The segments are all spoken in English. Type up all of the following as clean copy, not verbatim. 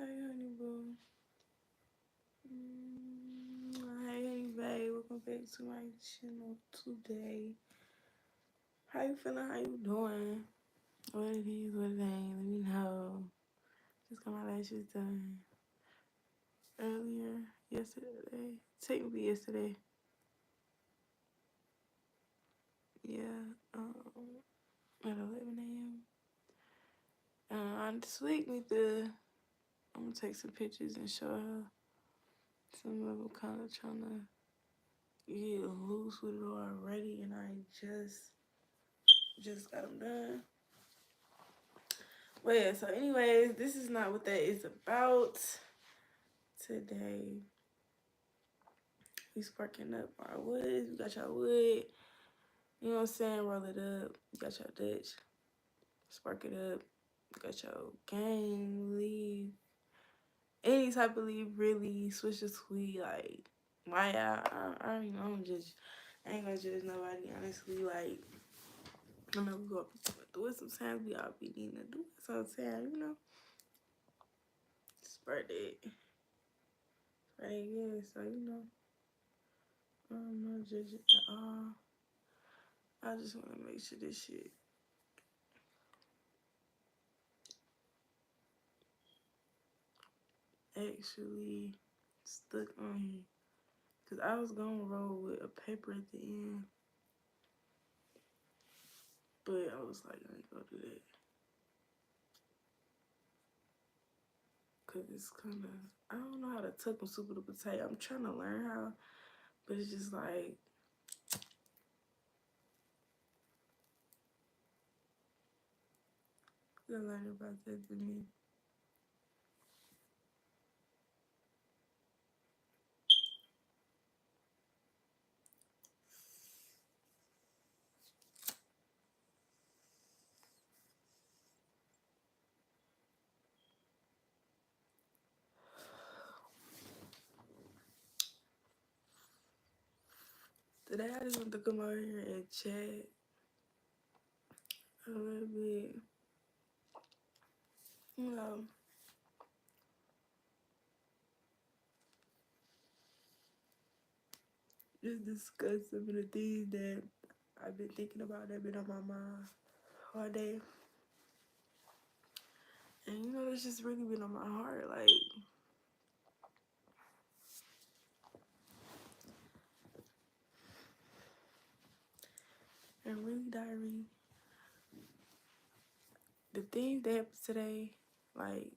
Hey, honey boo. Hey, honey babe. Welcome back to my channel today. How you feeling? How you doing? What it is, what it ain't. Let me know. Just got my lashes done earlier yesterday. Technically yesterday. Yeah. At 11 a.m. I this week need to. I'm gonna take some pictures and show her. Some of them kind of trying to get loose with it already, and I just got them done. But yeah, so anyways, this is not what that is about. Today, we sparking up our woods. We got y'all wood. You know what I'm saying? Roll it up. You got y'all Dutch. Spark it up. You got your gang, leaf. Any type of leaf, really. Switch the sweet. Like, why I don't know. I ain't gonna judge nobody, honestly. Like, I know we go up through it sometimes. We all be needing to do it sometimes, you know? Spread it. Right, yeah, so you know, I'm not judging at all. I just want to make sure this shit actually stuck on here. Because I was going to roll with a paper at the end, but I was like, I ain't going to do that. Because it's kind of, I don't know how to tuck them super duper tight. I'm trying to learn how, but it's just like, you gotta learn about that to me. Today I just want to come over here and chat a little bit, you know, just discuss some of the things that I've been thinking about that been on my mind all day. And you know, it's just really been on my heart. Like, and really, diary, the things that happened today, like,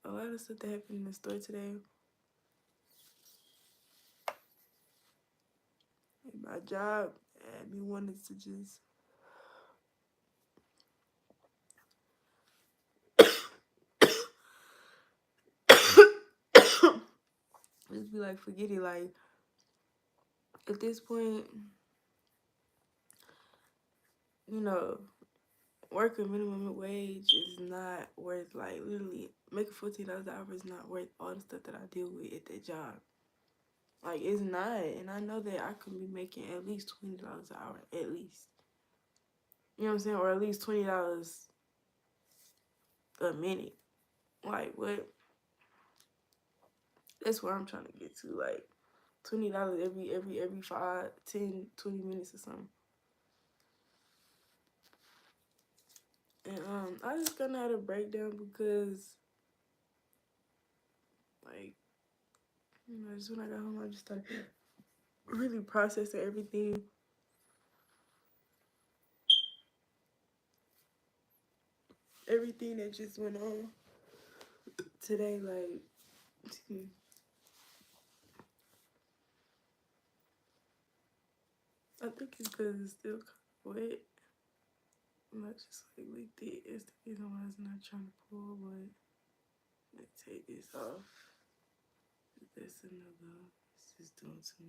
a lot of stuff that happened in the store today, and my job had me wanting to just just be like, forget it. Like, at this point, you know, working minimum wage is not worth, like, literally making $14 an hour is not worth all the stuff that I deal with at that job. Like, it's not. And I know that I could be making at least $20 an hour, at least. You know what I'm saying? Or at least $20 a minute. Like, what? That's where I'm trying to get to. Like, $20 every 5, 10, 20 minutes or something. And I just gonna have a breakdown because, like, you know, just when I got home, I just started really processing everything. Everything that just went on today, like, excuse me. I think it's because it's still kind of wet. I'm not just like licked it. It's the reason why it's not trying to pull, but let's take this off. That's another. It's just doing too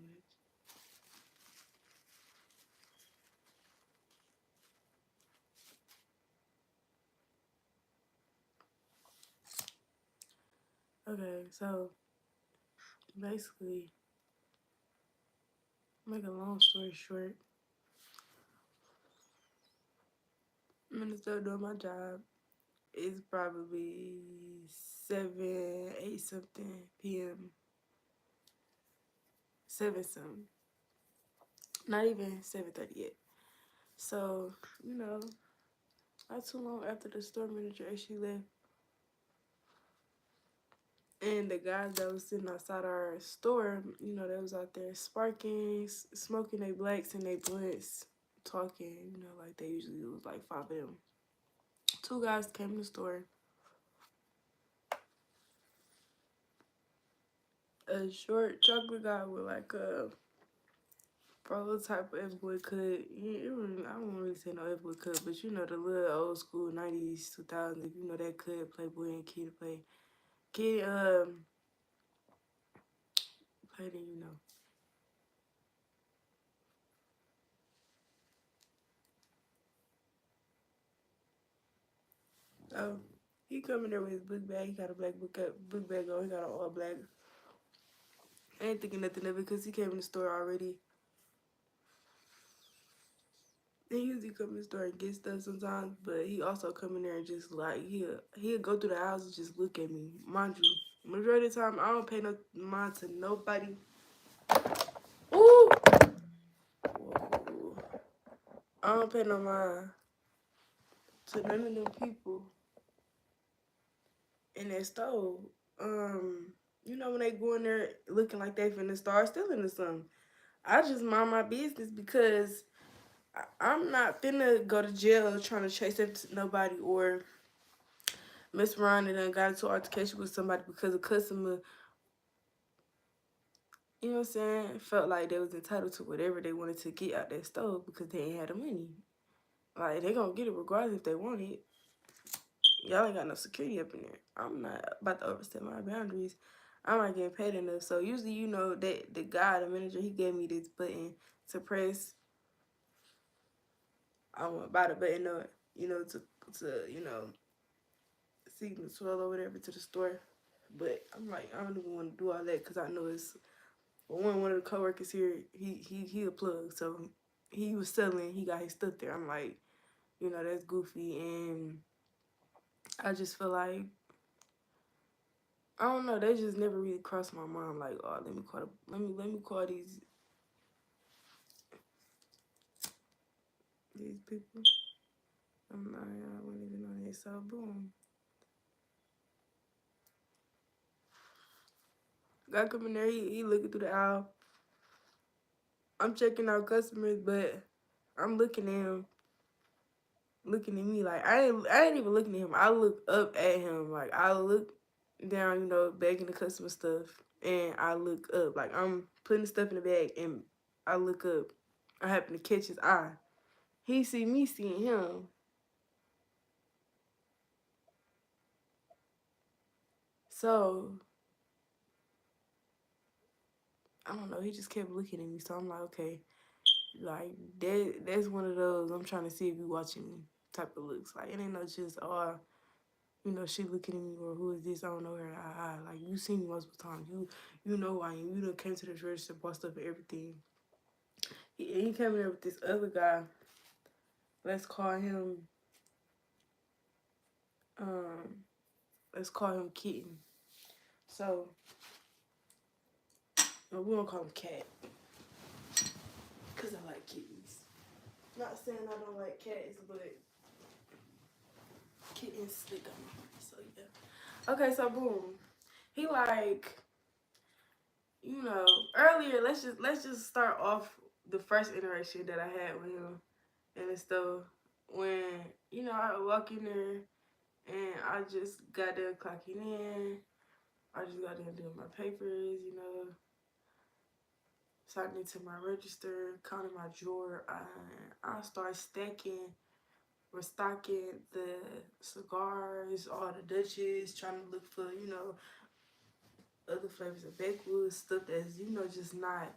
much. Okay, so basically, make a long story short, I'm gonna start doing my job. It's probably 7, 8 something p.m. 7 something. Not even 7:30 yet. So, you know, not too long after the store manager actually left. And the guys that was sitting outside our store, you know, they was out there sparking, smoking their blacks and their blunts, talking, you know, like they usually was like 5 of them. 2 guys came to the store. A short chocolate guy with like a prototype of boy cut. I don't really say no boy cut, but you know the little old school 90s, 2000s. If you know that cut, Playboy and Kid Play. Kid played it, you know. So he come in there with his book bag. He got a black book bag on. He got an all black. I ain't thinking nothing of it because he came in the store already. He usually come in the store and get stuff sometimes, but he also come in there and just like he'll go through the house and just look at me. Mind you, majority of the time I don't pay no mind to nobody. Ooh, whoa. I don't pay no mind to none of them people in that store. You know when they go in there looking like they finna start stealing or something. I just mind my business because I'm not finna go to jail trying to chase after nobody or mess around and got into altercation with somebody because a customer, you know what I'm saying, felt like they was entitled to whatever they wanted to get out that store because they ain't had the money. Like, they gonna get it regardless if they want it. Y'all ain't got no security up in there. I'm not about to overstep my boundaries. I'm not getting paid enough. So usually, you know, that the guy, the manager, he gave me this button to press. I want to buy the button up, you know, to you know, signal swell or whatever to the store. But I'm like, I don't even want to do all that because I know it's one of the coworkers here. He a plug, so he was selling. He got his stuff there. I'm like, you know, that's goofy, and I just feel like I don't know. They just never really crossed my mind. Like, oh, let me call these people. I'm not. I wasn't even on it. So boom, guy come in there. He looking through the aisle. I'm checking out customers, but I'm looking at him, looking at me. Like I ain't even looking at him. I look up at him. Like I look down, you know, bagging the customer stuff, and I look up. Like I'm putting the stuff in the bag, and I look up. I happen to catch his eye. He see me seeing him. So I don't know. He just kept looking at me. So I'm like, okay, like that's one of those. I'm trying to see if you watching me type of looks. Like it ain't no just you know, she looking at me or who is this? I don't know her. Like you seen me multiple times. You know who I am. You done came to this register, bought stuff and everything. He came in there with this other guy. Let's call him um Kitten. So no, we don't call him Cat. Cause I like kittens. Not saying I don't like cats, but kittens stick on me. So yeah. Okay, so boom. He like, you know, earlier, let's just start off the first interaction that I had with him and stuff. When, you know, I walk in there and I just got there clocking in. I just got there doing my papers, you know, signing into my register, counting my drawer. I start restocking the cigars, all the Dutches, trying to look for, you know, other flavors of backwoods, stuff that's, you know, just not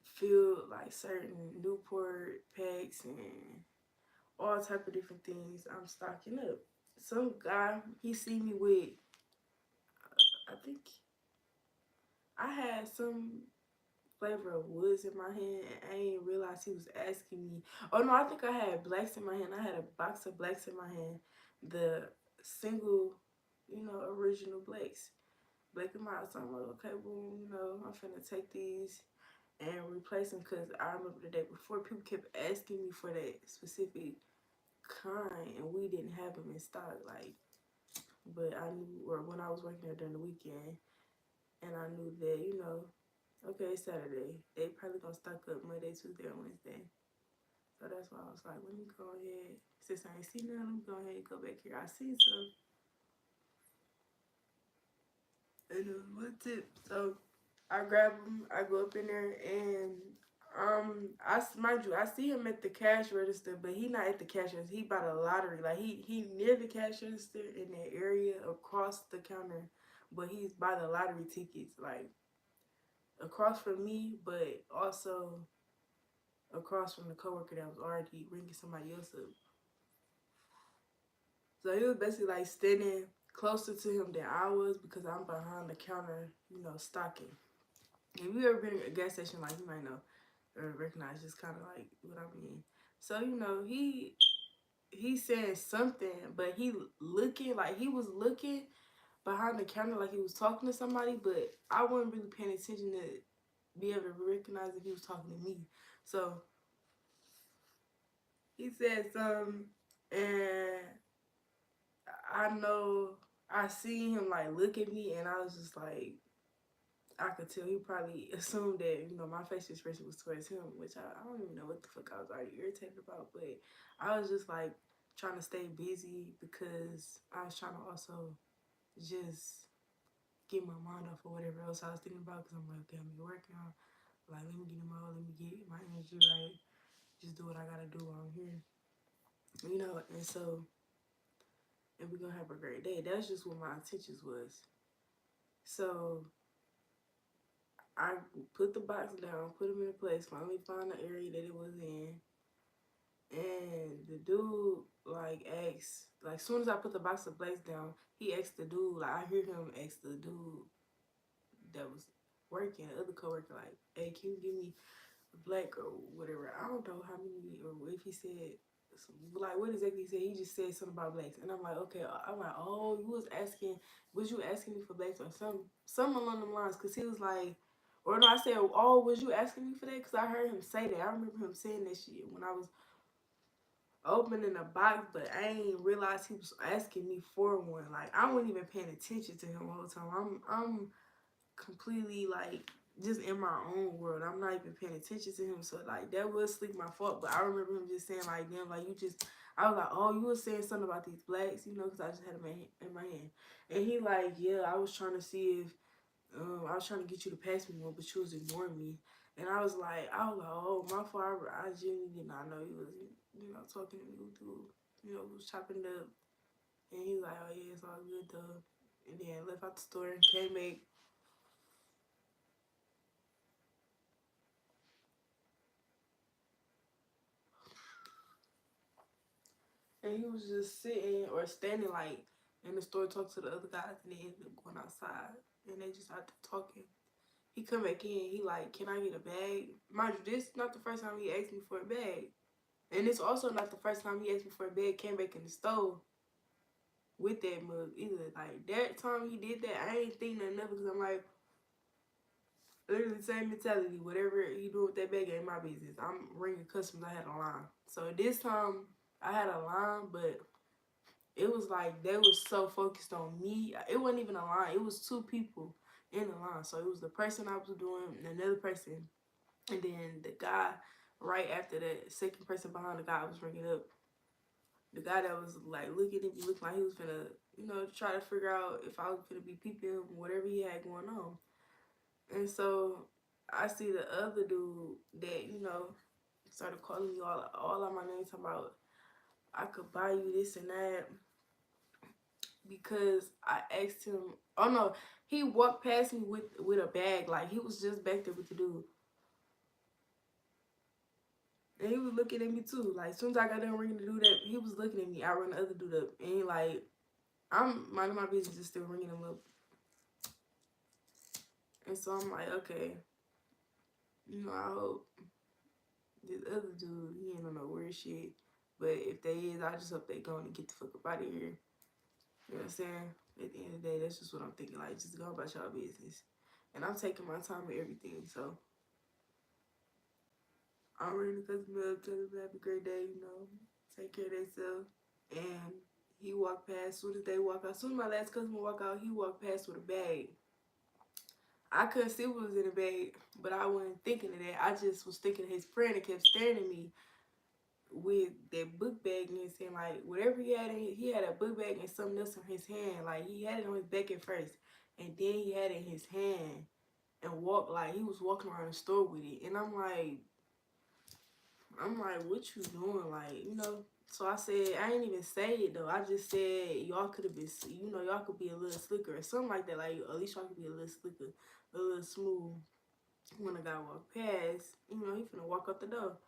filled like certain Newport packs and all type of different things. I'm stocking up. Some guy, he see me with, I think I had some flavor of woods in my hand and I didn't realize he was asking me. Oh no, I think I had blacks in my hand. I had a box of blacks in my hand. The single, you know, original blacks. Black and mild. So I'm like, okay, boom, you know, I'm finna take these and replace them because I remember the day before people kept asking me for that specific kind and we didn't have them in stock. Like, but I knew, or when I was working there during the weekend, and I knew that, you know, okay, it's Saturday. They probably gonna stock up Monday, Tuesday, and Wednesday. So that's why I was like, let me go ahead. Since I ain't seen none, let me go ahead and go back here. I seen some. And it was one tip. So I grab him, I go up in there, and mind you, I see him at the cash register, but he not at the cash register. He bought a lottery. Like he near the cash register in that area across the counter, but he's by the lottery tickets, like across from me, but also across from the coworker that was already ringing somebody else up. So he was basically like standing closer to him than I was because I'm behind the counter, you know, stocking. If you ever been at a gas station, like you might know or recognize just kind of like what I mean. So, you know, he's saying something, but he looking like he was looking behind the counter like he was talking to somebody, but I wasn't really paying attention to be able to recognize if he was talking to me. So he said something, and I know I seen him like look at me, and I was just like, I could tell he probably assumed that, you know, my face expression was towards him, which I don't even know what the fuck I was already irritated about, but I was just like trying to stay busy because I was trying to also just get my mind off of whatever else I was thinking about because I'm like, okay, I'm at work now. Like, let me get in mode, let me get my energy right, just do what I gotta do while I'm here, you know, and we're gonna have a great day. That's just what my intentions was. So I put the box down, put him in place, finally found the area that it was in. And the dude, like, asked, like, as soon as I put the box of blacks down, he asked the dude, like, I hear him ask the dude that was working, the other coworker, like, hey, can you give me a black or whatever? I don't know how many, or if he said, like, what exactly he said. He just said something about blacks. And I'm like, okay. I'm like, oh, was you asking me for blacks or something along them lines? Because he was like, or no, I said, oh, was you asking me for that? Because I heard him say that. I remember him saying that shit when I was opening the box, but I ain't realized he was asking me for one. Like, I wasn't even paying attention to him all the time. I'm completely like just in my own world. I'm not even paying attention to him. So like that was sleep my fault. But I remember him just saying like, damn, like you just. I was like, oh, you was saying something about these blacks, you know, because I just had them in my hand. And he like, yeah, I was trying to see if I was trying to get you to pass me one, but you was ignoring me. And I was like, oh, my fault. I genuinely did not know he was, you know, talking to me through, you know, was chopping it up. And he was like, oh, yeah, it's all good, though. And then left out the store and came back. And he was just sitting or standing, like, in the store talking to the other guys. And they ended up going outside. And they just out there talking. He come back in. He like, can I get a bag? Mind you, this is not the first time he asked me for a bag. And it's also not the first time he asked me for a bag, came back in the store with that mug either. Like, that time he did that, I ain't think nothing of it because I'm like, literally the same mentality. Whatever he do with that bag ain't my business. I'm ringing customers. I had a line. So this time, I had a line, but it was like they was so focused on me. It wasn't even a line. It was two people in the line. So it was the person I was doing and another person. And then the guy right after that, second person behind the guy I was ringing up. The guy that was like looking at me, looking like he was finna, you know, try to figure out if I was finna be peeping him, whatever he had going on. And so I see the other dude that, you know, started calling me all of my names, talking about I could buy you this and that because I asked him. Oh no, he walked past me with a bag, like he was just back there with the dude. And he was looking at me too. Like, as soon as I got done ringing the dude up, he was looking at me. I rang the other dude up. And he like, I'm minding my business, just still ringing him up. And so I'm like, okay, you know, I hope this other dude, he ain't on no weird shit. But if they is, I just hope they going to get the fuck up out of here. You know what I'm saying? At the end of the day, that's just what I'm thinking. Like, just go about y'all business. And I'm taking my time with everything. So, I'm ready to customer up, tell them have a great day, you know, take care of themselves. And he walked past, soon as they walk out, as soon as my last customer walked out, he walked past with a bag. I couldn't see what was in the bag, but I wasn't thinking of that. I just was thinking of his friend and kept staring at me with that book bag in his hand. Like, whatever he had in he had a book bag and something else in his hand. Like, he had it on his back at first, and then he had it in his hand and walked, like, he was walking around the store with it. And I'm like, what you doing? Like, you know. So I said, I ain't even say it though. I just said y'all could have been, you know, y'all could be a little slicker or something like that. Like, at least y'all could be a little slicker, a little smooth. When a guy walk past, you know, he finna walk up the door.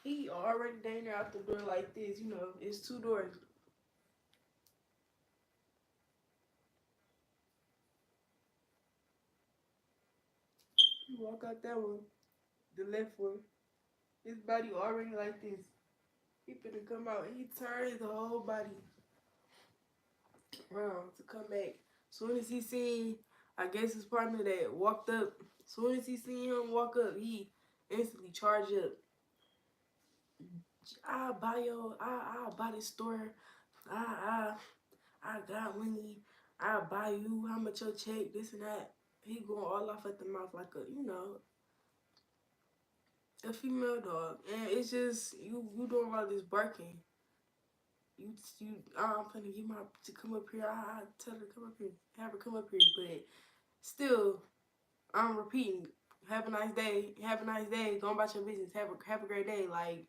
He already down there out the door like this, you know, it's 2 doors. He walk out that one, the left one. His body already like this. He finna come out. He turned his whole body around to come back. Soon as he seen, I guess his partner that walked up, soon as he seen him walk up, he instantly charged up. I'll buy this store. I got money. I'll buy you. How much your check? This and that. He going all off at the mouth like a, you know, a female dog. And it's just, you doing all this barking. I'm finna get my, to come up here. I tell her to come up here. Have her come up here. But still, I'm repeating. Have a nice day. Have a nice day. Go about your business. Have a great day. Like,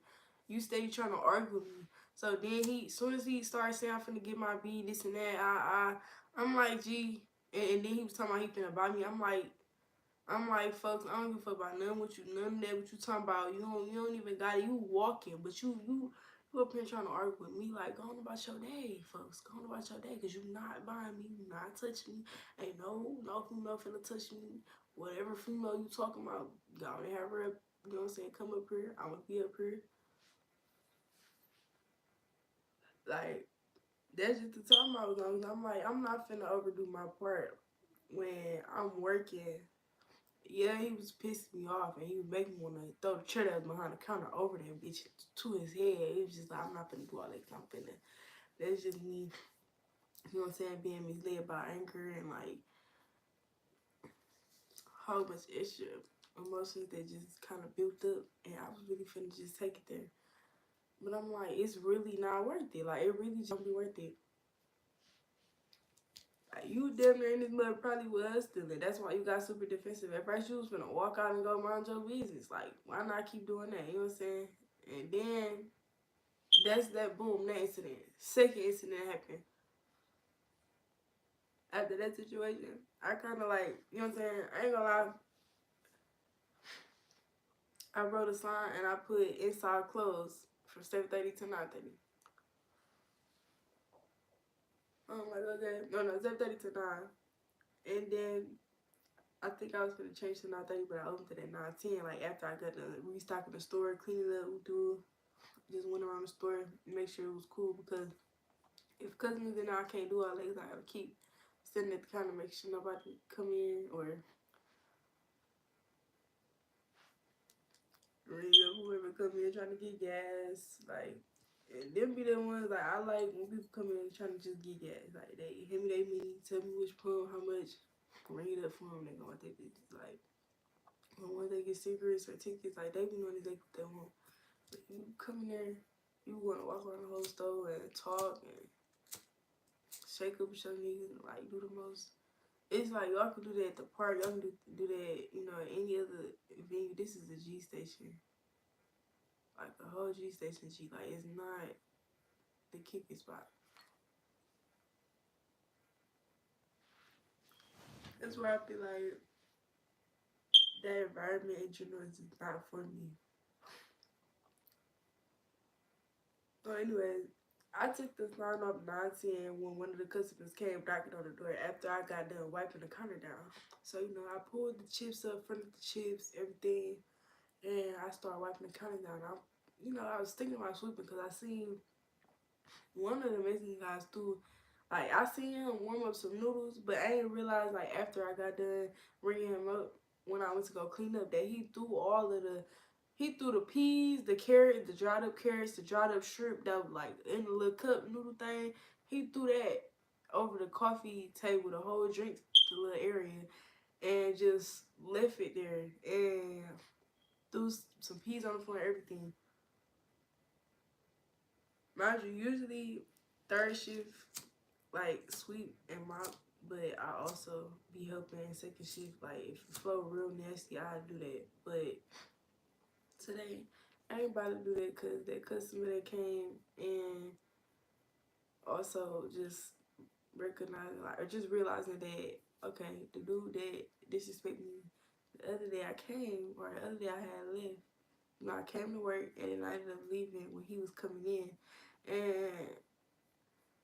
you steady trying to argue with me. So then as soon as he started saying I'm finna get my beat, this and that, I'm like, gee, and then he was talking about he finna buy me. I'm like, folks, I don't give a fuck about none of that what you talking about. You don't even got it. You walking, but you up here trying to argue with me. Like, go on about your day, folks. Go on about your day, cause you not buying me, you not touching me. Ain't no female finna touch me. Whatever female you talking about, go on and have her up. You know what I'm saying? Come up here. I'm gonna be up here. Like, that's just the time I was on. I'm like, I'm not finna overdo my part when I'm working. Yeah, he was pissing me off and he was making me want to throw the chair that was behind the counter over that bitch to his head. It was just like, I'm not finna do all that. I'm finna, that's just me, you know what I'm saying, being misled by anger and like a whole bunch of extra emotions that just kind of built up. And I was really finna just take it there. But I'm like, it's really not worth it. Like, it really just don't be worth it. Like, you damn near in this mud probably was stealing. That's why you got super defensive. At first, you was finna walk out and go mind your business. Like, why not keep doing that? You know what I'm saying? And then, that's that boom, that incident. Second incident happened. After that situation, I kind of like, you know what I'm saying? I ain't gonna lie. I wrote a sign and I put inside clothes from 7:30 to 9:30. I'm like, okay. No, 7:30 to 9. And then I think I was gonna change to 9:30, but I opened it at 9:10. Like, after I got done restocking the store, cleaning up, just went around the store, make sure it was cool, because if customers in there, I can't do all that. I gotta keep sitting at the counter, make sure nobody come in or whoever come in trying to get gas. Like, and them be the ones, like, I like when people come in trying to just get gas. Like, they hand me their money, tell me which pump, how much, ring it up for them, they go with their business. Like, when they get cigarettes or tickets, like, they be knowing exactly what they want. But you come in there, you want to walk around the whole store and talk and shake up with your niggas and, like, do the most. It's like, y'all can do that at the park, y'all can do that, you know, at any other venue. This is a G station. Like, the whole G station G. Like, it's not the kicking spot. That's why I feel like that environment in general is not for me. So anyways, I took the sign off 9:10 when one of the customers came knocking on the door after I got done wiping the counter down. So, you know, I pulled the chips up, front of the chips, everything, and I started wiping the counter down. I was thinking about sweeping because I seen one of the Mexican guys threw Like, I seen him warm up some noodles, but I didn't realize, like, after I got done ringing him up when I went to go clean up, that he threw the peas, the carrot, the dried up carrots, the dried up shrimp that was, like, in the little cup noodle thing. He threw that over the coffee table, the whole drink, the little area, and just left it there, and threw some peas on the floor and everything. Mind you, usually third shift, like, sweep and mop, but I also be helping in second shift. Like, if the flow real nasty, I do that. But today, I ain't about to do that because that customer that came and also just recognizing, like, or just realizing that, okay, the dude that disrespected me the other day I came, or the other day I had left, you know, I came to work and then I ended up leaving when he was coming in. And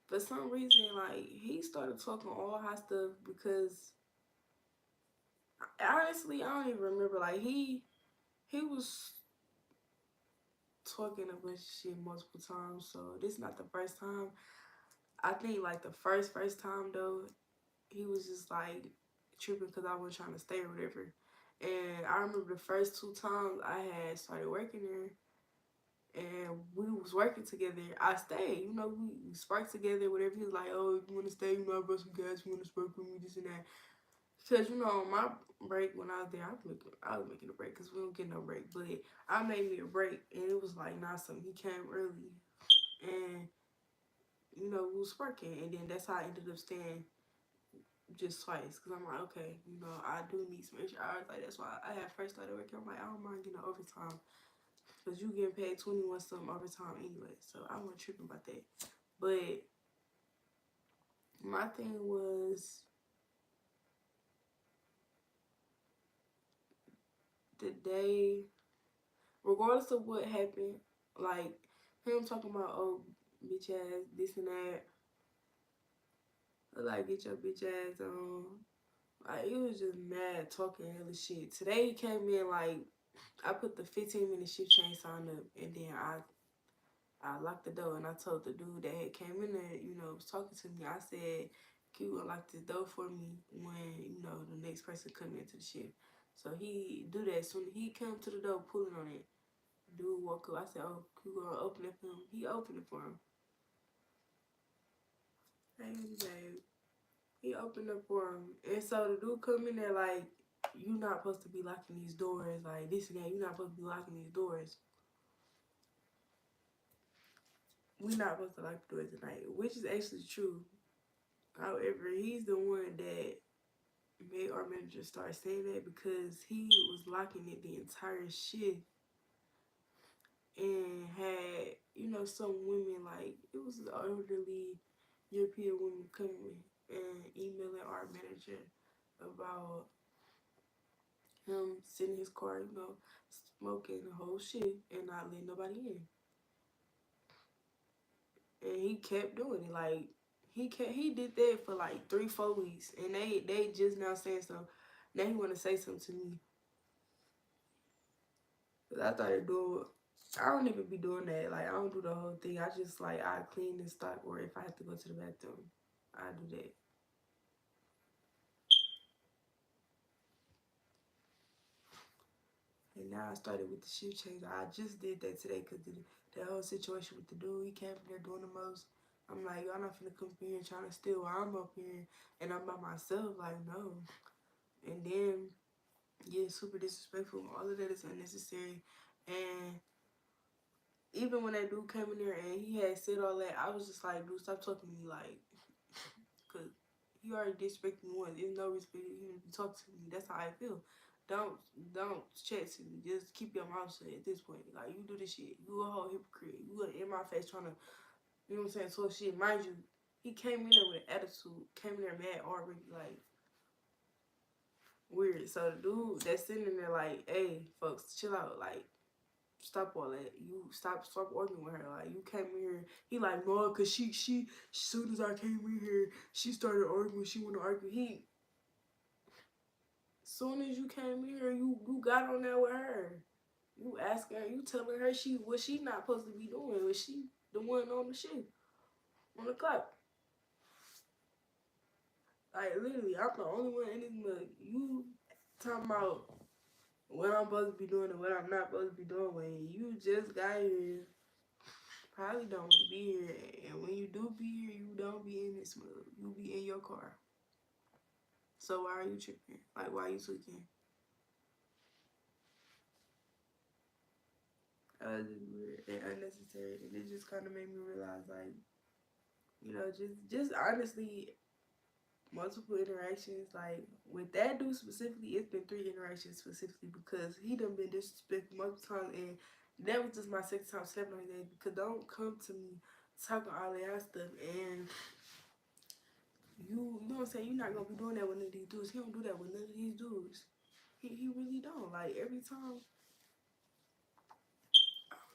for some reason, like, he started talking all hot stuff because honestly, I don't even remember. Like, he was talking a bunch of shit multiple times, so this is not the first time. I think, like, the first time though, he was just like tripping because I wasn't trying to stay or whatever. And I remember the first 2 times I had started working there and we was working together. I stayed, you know, we sparked together, whatever. He was like, "Oh, you want to stay? You know, I brought some gas. You want to spark with me? This and that." Because, you know, on my break when I was there, I was making a break because we don't get no break. But I made me a break, and it was like not something. He came early, and, you know, we was sparking. And then that's how I ended up staying just twice. Because I'm like, okay, you know, I do need some extra hours. Like, that's why I had first started working. I'm like, I don't mind getting overtime. Because you getting paid 21 something overtime anyway. So I wasn't tripping about that. But my thing was the day, regardless of what happened, like him talking about, oh, bitch ass, this and that, like, get your bitch ass on. Like, he was just mad, talking hella shit. Today he came in, like, I put the 15-minute shift change sign up, and then I locked the door, and I told the dude that had came in there, you know, was talking to me. I said, "Can you unlock this door for me when, you know, the next person come into the shift?" So he do that. Soon he come to the door, pulling on it. Dude walk up. I said, "Oh, you gonna open it for him?" He opened it for him. Hey, babe. He opened up for him. And so the dude come in there like, "You not supposed to be locking these doors. Like, this and that. You not supposed to be locking these doors. We not supposed to lock the doors tonight," which is actually true. However, he's the one that made our manager start saying that because he was locking it the entire shift and had, you know, some women, like, it was elderly European women coming and emailing our manager about him sitting in his car, you know, smoking the whole shit and not letting nobody in. And he kept doing it. Like, he did that for like 3-4 weeks, and they just now saying so. Now he want to say something to me. Cause I started doing. I don't even be doing that. Like, I don't do the whole thing. I just, like, I clean and stock, or if I have to go to the bathroom, I do that. And now I started with the shift change. I just did that today because the whole situation with the dude, he came in there doing the most. I'm like, y'all not finna come up here trying to steal while I'm up here and I'm by myself. Like, no. And then, yeah, super disrespectful. All of that is unnecessary. And even when that dude came in there and he had said all that, I was just like, dude, stop talking to me. Like, because you already disrespected me once. There's no respect even if you talk to me. That's how I feel. Don't chat to me. Just keep your mouth shut at this point. Like, you do this shit. You a whole hypocrite. You in my face trying to, you know what I'm saying, talk shit. Mind you, he came in there with an attitude. Came in there mad already, like, weird. So the dude that's sitting in there like, hey, folks, chill out. Like, stop all that. You stop arguing with her. Like, you came in here. He like, no, cause she soon as I came in here, she started arguing. She wanna argue. Soon as you came in here, you got on there with her. You asking her, you telling her what she not supposed to be doing. Was she the one on the shit on the clock? Like, literally, I'm the only one in this mug. You talking about what I'm supposed to be doing and what I'm not supposed to be doing when you just got here. Probably don't want to be here. And when you do be here, you don't be in this mug. You be in your car. So why are you tripping? Like, why are you tweaking? That was just weird and unnecessary. And it just kind of made me realize, like, you know, just honestly, multiple interactions. Like, with that dude specifically, it's been 3 interactions specifically because he done been disrespectful multiple times. And that was just my second time stepping on his ass. Because don't come to me talking all that stuff. And you know what I'm saying? You're not going to be doing that with none of these dudes. He don't do that with none of these dudes. He really don't. Like, every time.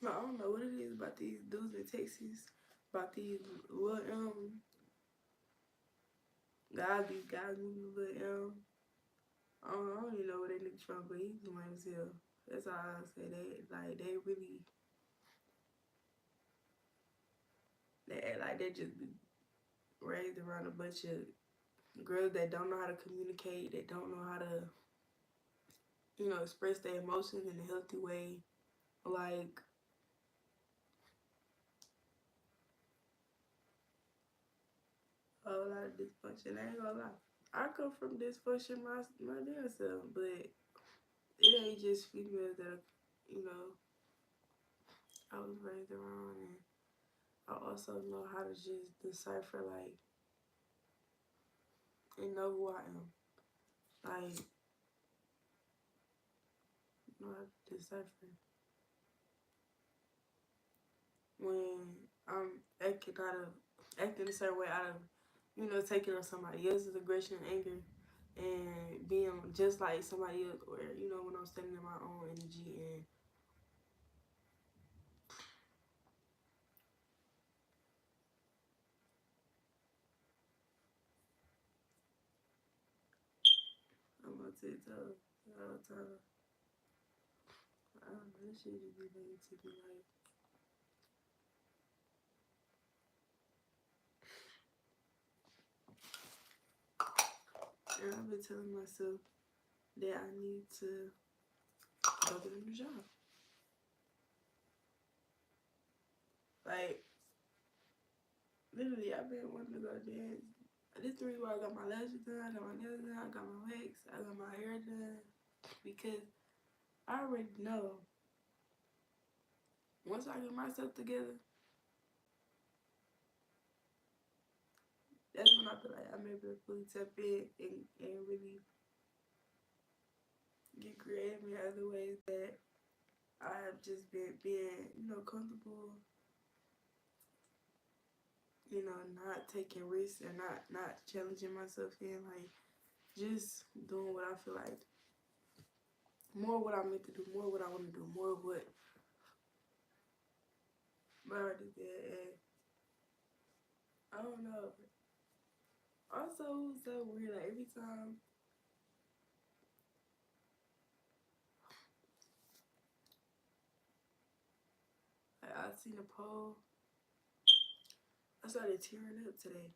I don't know what it is about these dudes in Texas, about these little guys moving little I don't even know where that nigga from, but he's lame as hell. That's all I say. They really, they act like they just be raised around a bunch of girls that don't know how to communicate, that don't know how to, you know, express their emotions in a healthy way. Like, a whole lot of dysfunction. I ain't gonna lie. I come from dysfunction my damn self, but it ain't just females that, you know, I was raised around, and I also know how to just decipher, like, and know who I am. Like, know how to decipher when I'm acting a certain way out of, you know, taking on somebody else's aggression and anger and being just like somebody else, or, you know, when I'm standing in my own energy. And I'm on TikTok all the time. I don't know, this shit just be making to be like, and I've been telling myself that I need to go get a new job. Like, literally, I've been wanting to go dance. This is the reason why I got my lashes done, I got my nails done, I got my wax, I got my hair done. Because I already know once I get myself together, that's when I feel like I'm able to fully tap in and really get creative in other ways that I have just been being, you know, comfortable, you know, not taking risks and not challenging myself in, like, just doing what I feel like, more what I'm meant to do, more what I want to do, more of what my heart is there. And I don't know. Also, it's so weird, like, every time, like, I seen a poll, I started tearing up today.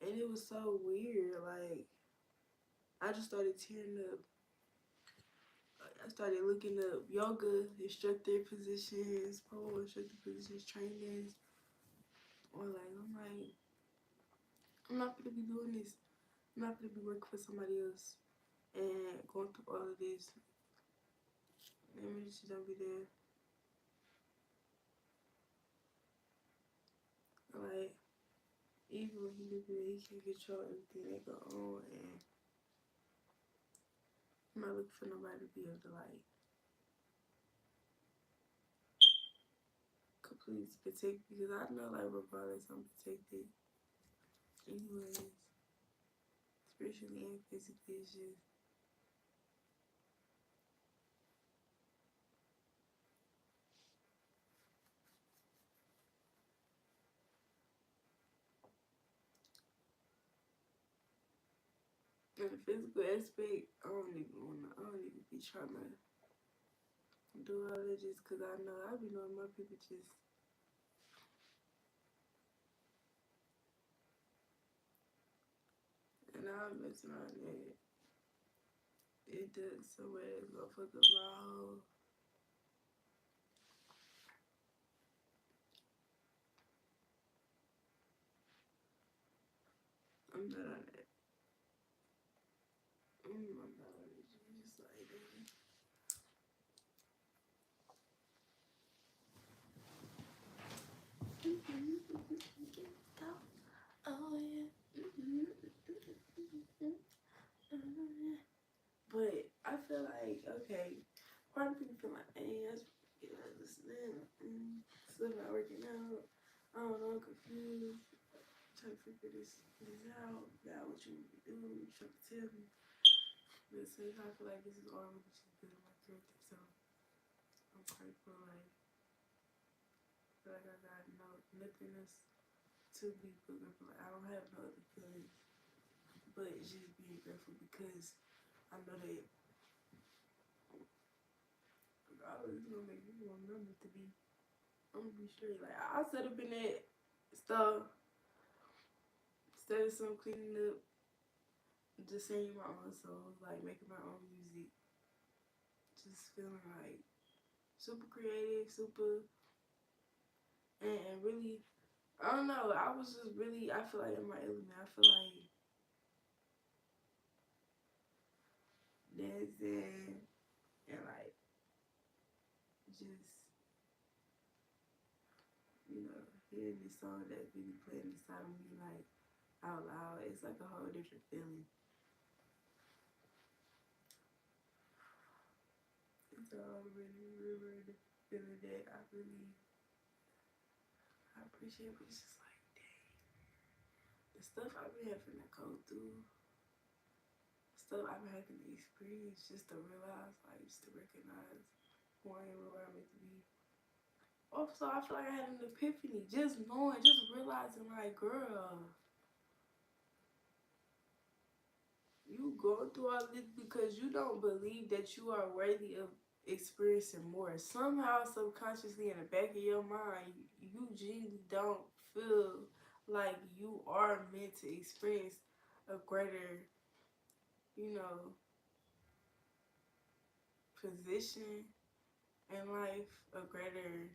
And it was so weird. Like, I just started tearing up. I started looking up yoga instructor positions, pole instructor positions, trainers. Or, like, I'm not gonna be doing this. I'm not gonna be working for somebody else and going through all of this. Let me just don't be there. Like, even when he live there, he can control everything that go on. And I'm not looking for nobody to be able to, like, completely protect, because I know, like, regardless, I'm protected anyways, spiritually and physically. It's just, in the physical aspect, I don't even be trying to do all that just because I know I be knowing my people just, and I I'm messing around there. It does somewhere that's gonna fuck up my whole. I'm not on that. I'm not on it. Just like that. Oh yeah. But I feel like, okay, part of people feel like, hey, I just get like listening, still not working out. I don't know, I'm confused. Trying to figure this out. Now what you want me to do? You trying to tell me. But at the same time, I feel like this is all really just building my character. So I'm grateful, like, I feel like I got nothing else to be grateful. Like, I don't have no other feelings, but it's just being grateful because I know that God is gonna make me want numbers to be. I'm gonna be straight. Like, I set up in that stuff, instead of some cleaning up, just singing my own songs, like making my own music, just feeling like super creative, super, and really, I don't know. I was just really, I feel like in my element. I feel like dancing and like just, hearing this song that's really playing inside of me like out loud. It's like a whole different feeling. So I'm really feeling that I appreciate, but it's just like, dang, the stuff I've been having to go through, stuff I've been having to experience just to realize, like, just to recognize who I am and where I'm meant to be. Also, I feel like I had an epiphany, just knowing, just realizing, like, girl, you go through all this because you don't believe that you are worthy of experiencing more. Somehow, subconsciously, in the back of your mind, you genuinely don't feel like you are meant to experience a greater, position in life, a greater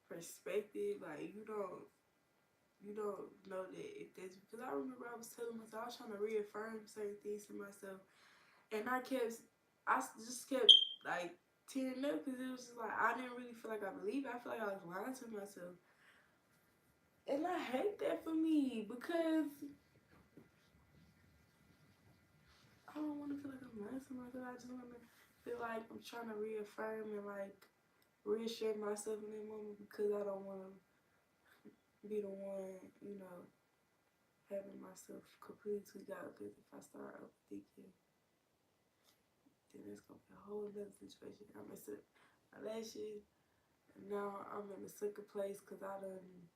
perspective. Like, you don't know that if that's because I remember I was telling myself, I was trying to reaffirm certain things to myself, and I just kept like tearing up because it was just like I didn't really feel like I believed it. I feel like I was lying to myself, and I hate that for me because I don't want to feel like I'm lying to myself. I just want to feel like I'm trying to reaffirm and like reassure myself in that moment because I don't want to be the one, having myself completely tweaked out. Because if I start overthinking, then it's gonna be a whole other situation. I messed up my last year, and now I'm in a second place because I done,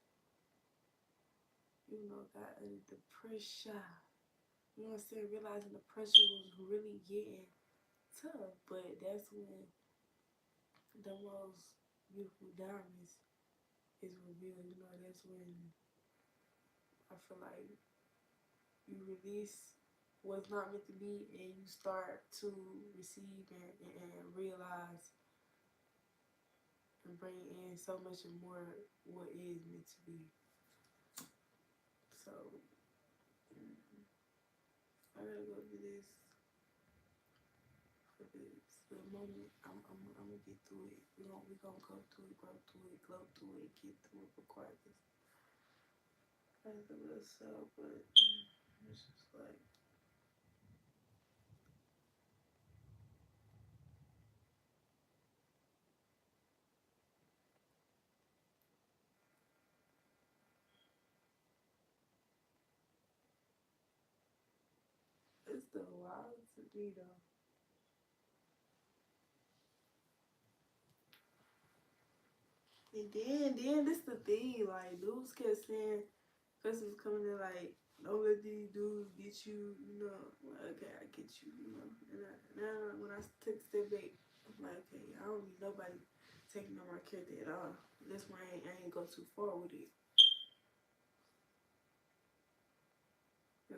got under the pressure. You know what I'm saying? Realizing the pressure was really getting tough, but that's when the most beautiful diamonds is revealed. That's when I feel like you release what's not meant to be and you start to receive and realize and bring in so much more what is meant to be. So I gotta go do this for the moment. I'm gonna get through it. We gonna go through it, grow through it, glow through it, get through it regardless. That's the best stuff, but it's just like it's the wild to me though. And then this the thing, like dudes kept saying, customers coming in like, don't let these dudes get you, like, okay, I get you, And now when I took a step back, I'm like, okay, I don't need nobody taking on my character at all. That's why I ain't go too far with it.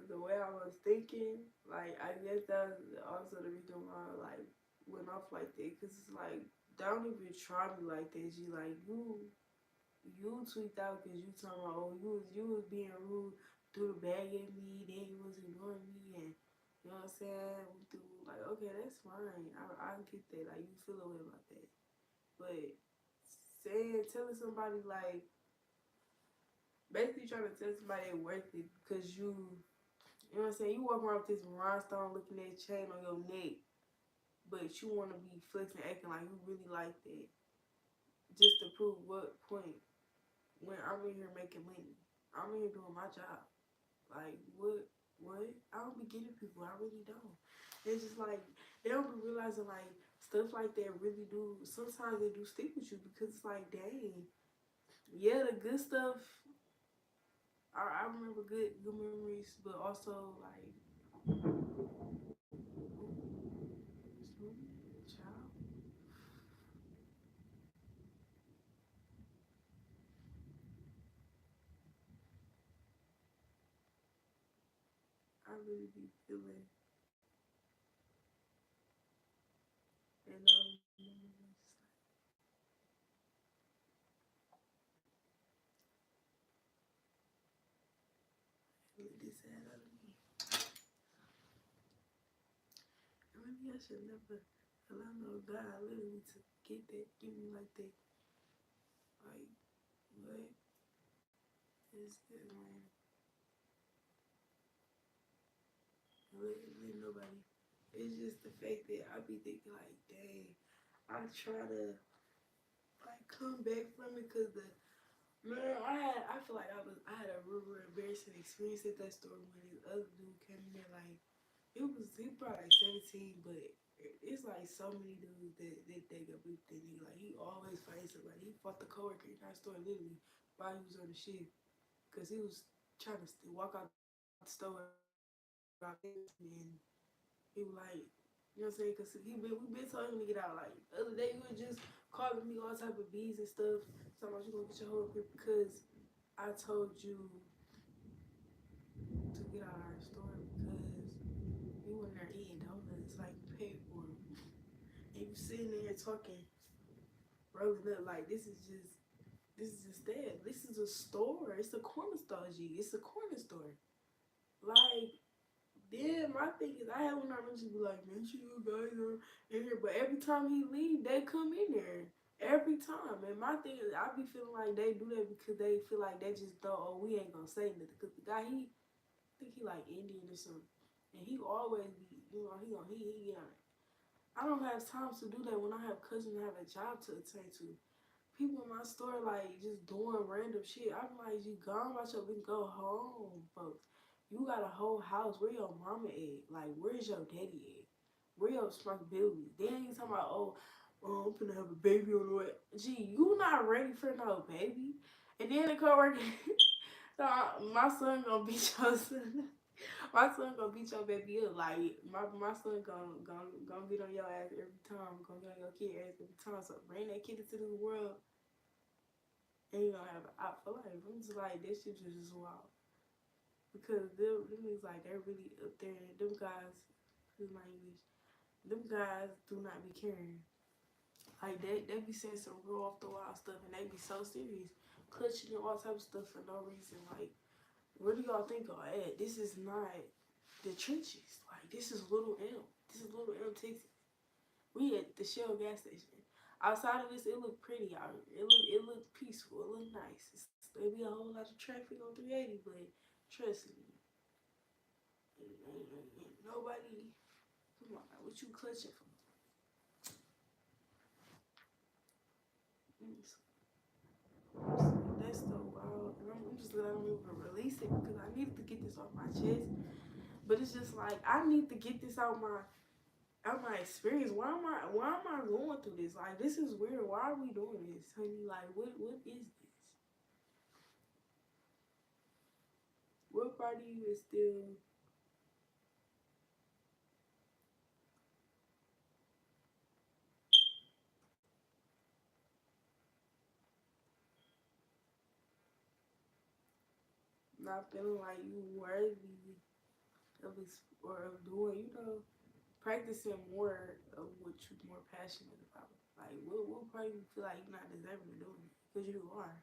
the way I was thinking, like, I guess that was also the reason why I, like, went off like that. Because it's like, don't even try me like that. G. Like, you tweaked out because you talking about, oh, you was being rude, threw the bag at me, then you was ignoring me, and you know what I'm saying? We threw, like, okay, that's fine. I get that. Like, you feel a way about that. But telling somebody, like, basically trying to tell somebody they're worth it because you know what I'm saying? You walk around with this rhinestone looking at chain on your neck, but you want to be flexing, acting like you really like that, just to prove what point? When I'm in here making money, I'm in here doing my job. Like, what? What? I don't be getting people. I really don't. It's just like, they don't be realizing, like, stuff like that really do, sometimes they do stick with you because it's like, dang. Yeah, the good stuff, I remember good memories, but also, like, child. I really be feeling, and really this sad out of me. Maybe I should never allow no God literally to get that, give me like that. Like, what is it, man? Let nobody. It's just the fact that I be thinking, like, dang, I try to, like, come back from it because man, I feel like I had a real embarrassing experience at that store when this other dude came in there, like, he probably like 17, but it's like so many dudes that they got beat that nigga. Like, he always fights somebody. He fought the coworker in that store literally while he was on the shift because he was trying to walk out the store and he was like, you know what I'm saying? Because we been telling him to get out. Like, the other day, he was just calling me all type of B's and stuff. Talking about you gonna get your whole grip because I told you to get out of our store because you were in there eating donuts like you paid for them. And you sitting there talking, rolling up like this is just that. This is a store. It's a corner store, G. It's a corner store. Like, then my thing is, I have when I just be like, make sure you guys are in here. But every time he leave, they come in there. Every time. And my thing is, I be feeling like they do that because they feel like they just thought, oh, we ain't gonna say nothing. Because the guy, I think he like Indian or something. And he always be, you know, he get on it. I don't have time to do that when I have cousins that have a job to attend to. People in my store like just doing random shit. I'm like, you gone about your business, go home, folks. You got a whole house. Where your mama at? Like, where's your daddy at? Where your responsibility? Then you talking about, I'm gonna have a baby on the way. Gee, you not ready for no baby. And then the coworker, so my son gonna beat your son. My son gonna beat your baby up. Like, my son gonna get on your ass every time. Gonna get on your kid ass every time. So bring that kid into this world and you gonna have an out for life. I'm just like, this shit just wild. Because them is like, they're really up there. And them guys, excuse my English, them guys do not be caring. Like, they be saying some real off the wall stuff and they be so serious. Clutching and all type of stuff for no reason. Like, where do y'all think y'all at? This is not the trenches. Like, this is Little M. This is Little M, Texas. We at the Shell gas station. Outside of this, it looked pretty out here. It looked peaceful. It looked nice. There be a whole lot of traffic on 380, but trust me, ain't nobody. Come on, what you clutching for? That's so wild. And I'm just glad I don't even release it because I needed to get this off my chest. But it's just like, I need to get this out my experience. Why am I going through this? Like, this is weird. Why are we doing this, honey? Like, what is this? What part of you is still not feeling like you worthy? of doing, you know, practicing more of what you're more passionate about. Like, what part of you feel like you're not deserving of doing it? Because you are.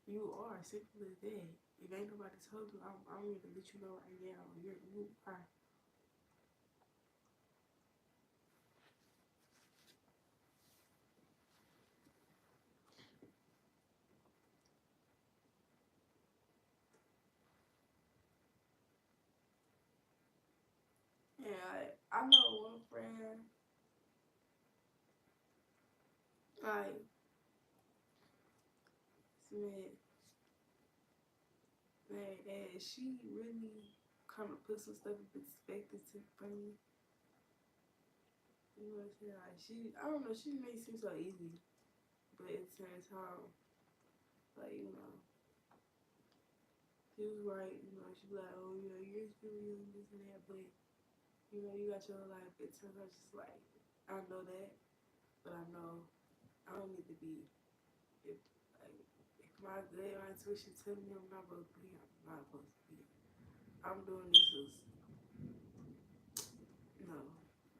You are. Simple as that. If ain't nobody told you, I'm going to let you know right now. You are. Yeah, I know one friend, like, man, and she really kind of put some stuff in perspective for me. You know what I'm saying? Like, I don't know, she makes it seem so easy. But at the same time, like, you know, she was right, you know, she be like, oh, you know, you're still young, this and that, but, you know, you got your life. It's just like, I know that, but I know I don't need to be, if, like, if my gut, my intuition tell me I'm not supposed to be, I'm not supposed to be. I'm doing this as, no,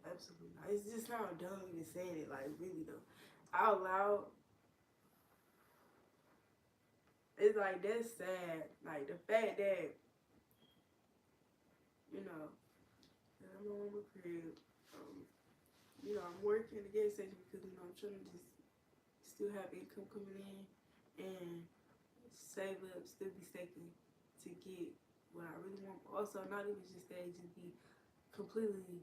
absolutely not. It's just not dumb even saying it, like, really, though. Out loud, it's like, that's sad. Like, the fact that, you know, I'm on my crib, you know, I'm working at the gas station because, you know, I'm trying to just still have income coming in and save up, still be stacking to get what I really want. Also, not even just that, just be completely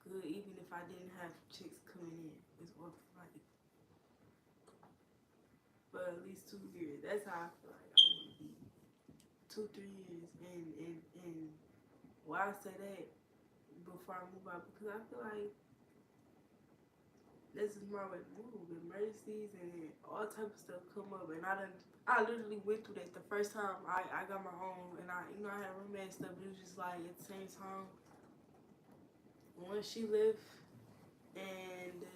good even if I didn't have chicks coming in. It's worth like for at least 2 years. That's how I feel like I want to be. 2-3 years. And why I say that before I move out, because I feel like this is my way to move. Emergencies and all type of stuff come up, and I literally went through that the first time I got my own, and I had a roommate and stuff. But it was just like at the same time, once she left, and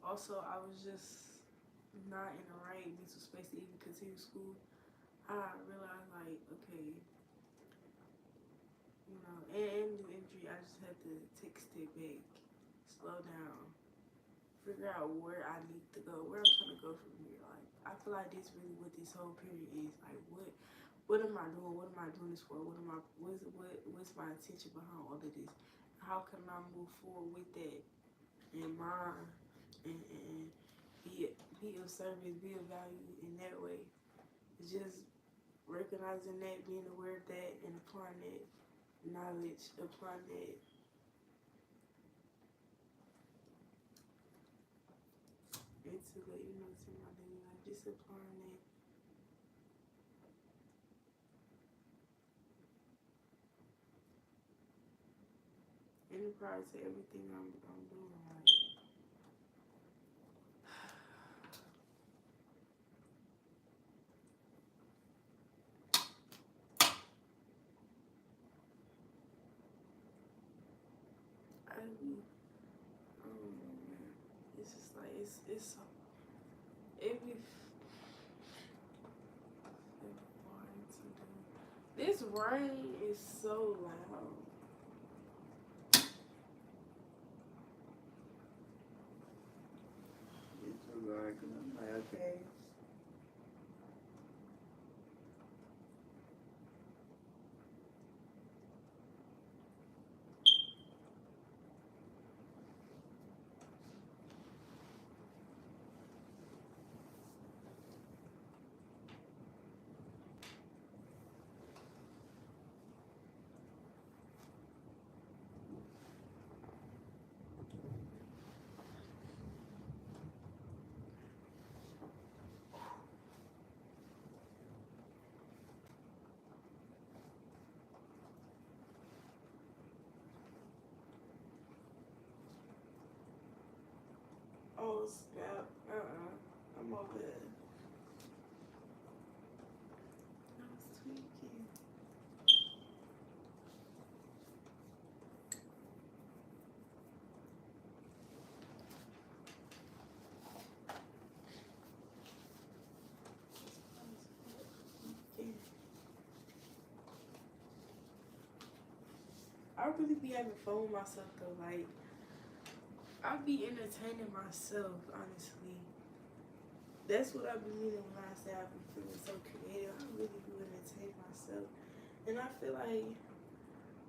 also I was just not in the right mental space to even continue school. I realized like, okay, you know, and new injury, I just had to take a step back, slow down, figure out where I need to go, where I'm trying to go from here. Like, I feel like this really what this whole period is. Like, what am I doing? What am I doing this for? What's my intention behind all of this? How can I move forward with that in mind and be of service, be of value in that way? It's just recognizing that, being aware of that, and applying that knowledge, applying that into the, you know, to my daily life, just applying that. And prior to everything I'm doing, like, I don't know, man. It's just like, it's it be hard to do. This rain is so loud. It's so loud, cause I'm like, okay. Oh snap! I'm over it. I was tweaking. I really be having fun with myself though. Like, I be entertaining myself, honestly. That's what I be meaning when I say I be feeling so creative. I really do entertain myself. And I feel like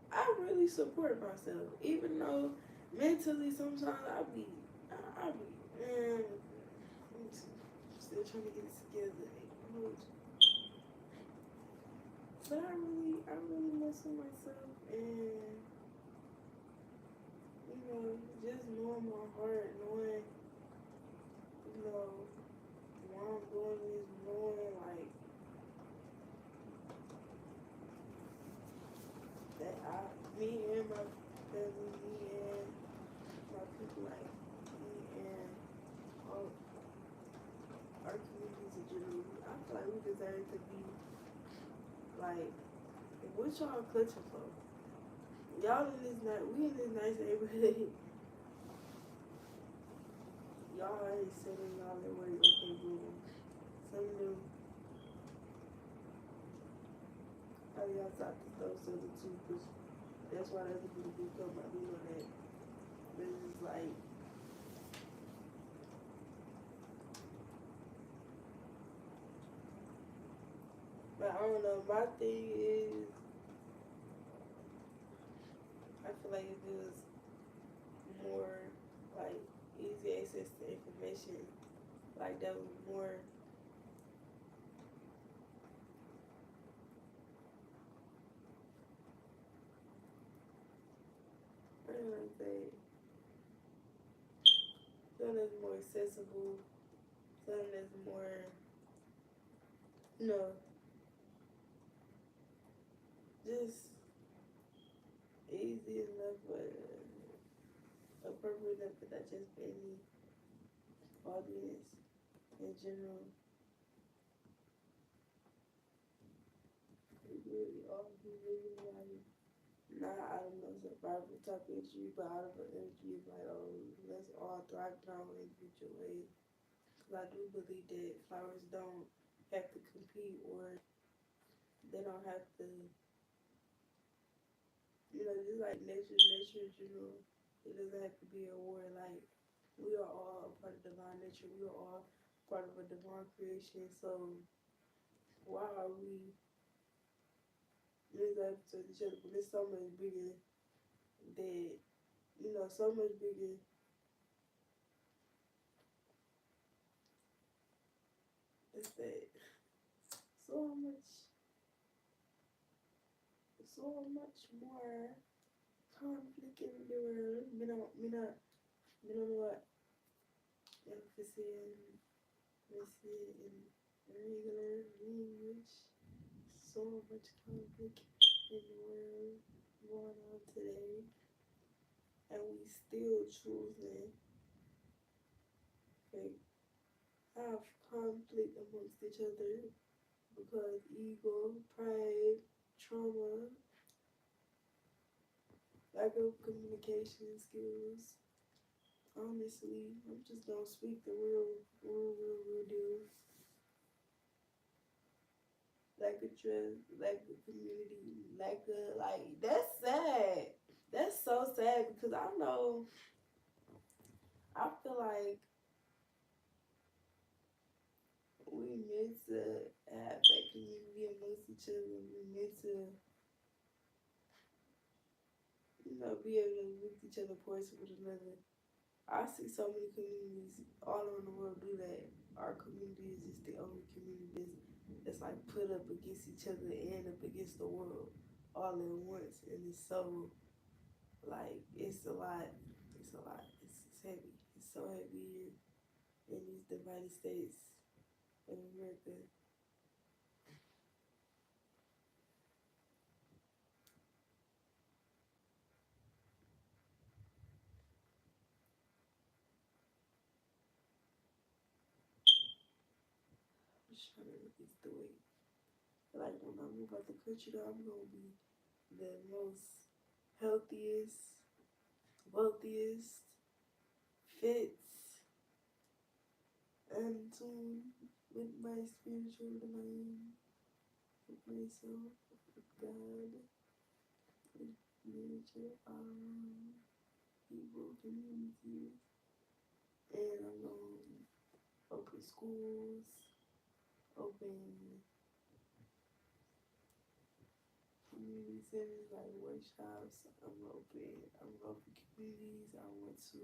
I really support myself. Even though mentally sometimes I be, man, I'm still trying to get it together. But I really mess with myself, and you know, just knowing my heart, knowing, you know, why I'm doing this, knowing like that me and my family, me and my people, like me and all our communities in general, I feel like we deserve to be like, what y'all clutching for? Y'all in this we in this nice neighborhood. Y'all already sitting y'all in ways, okay, boom. Some of them probably outside the stove so the two, because that's why the other people do come out, you know that. But it's just like, but I don't know, my thing is, I feel like if it was more like easy access to information, like that was more, I don't know, say, something that's more accessible, something that's more, you know, just easy enough, but appropriate enough to digest for any audience in general. We really all be really like, not out of no survival type energy, but out of an energy of like, oh, let's all thrive in our own individual ways. Because I do believe that flowers don't have to compete, or they don't have to, you know, just like nature in general. It doesn't have to be a war. Like, we are all a part of divine nature. We are all part of a divine creation. So why are we miserable to each other? But it's so much bigger that, you know, so much bigger. It's that so much more conflict in the world. Me don't know what emphasis in regular language. So much conflict in the world going on today, and we still choosing to have conflict amongst each other because ego, pride, trauma, lack of communication skills. Honestly, I'm just gonna speak the real deal. Lack of trust, lack of community, lack of, like, that's sad. That's so sad because I know, I feel like we meant to have that community amongst each other. We meant to, you know, be able to lift each other voice with another. I see so many communities all over the world do that. Our community is just the only community that's like put up against each other and up against the world all at once, and it's so, like, it's a lot. It's a lot. It's heavy. It's so heavy here in these divided states of America. I'm just trying to look this way. Like, when I move out the country, though, I'm gonna be the most healthiest, wealthiest, fits, and tuned with my spiritual divine, with myself, with God, with major people, communities, and I'm gonna open schools, open community centers like workshops. I'm open communities. I want to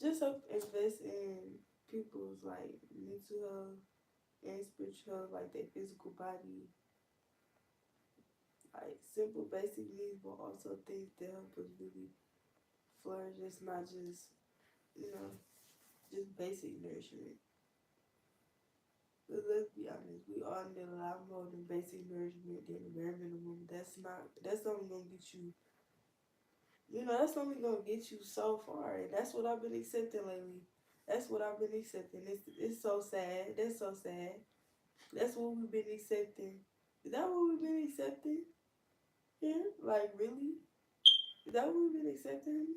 just invest in people's like mental health and spiritual health, like their physical body, like simple basic needs, but also things that help us really flourish. It's not just, you know, just basic nourishment. But let's be honest, we all need a lot more than basic nourishment than the bare minimum. That's only gonna get you, that's only gonna get you so far. And that's what I've been accepting lately. That's what I've been accepting. It's so sad. That's so sad. That's what we've been accepting. Is that what we've been accepting? Yeah, like really? Is that what we've been accepting?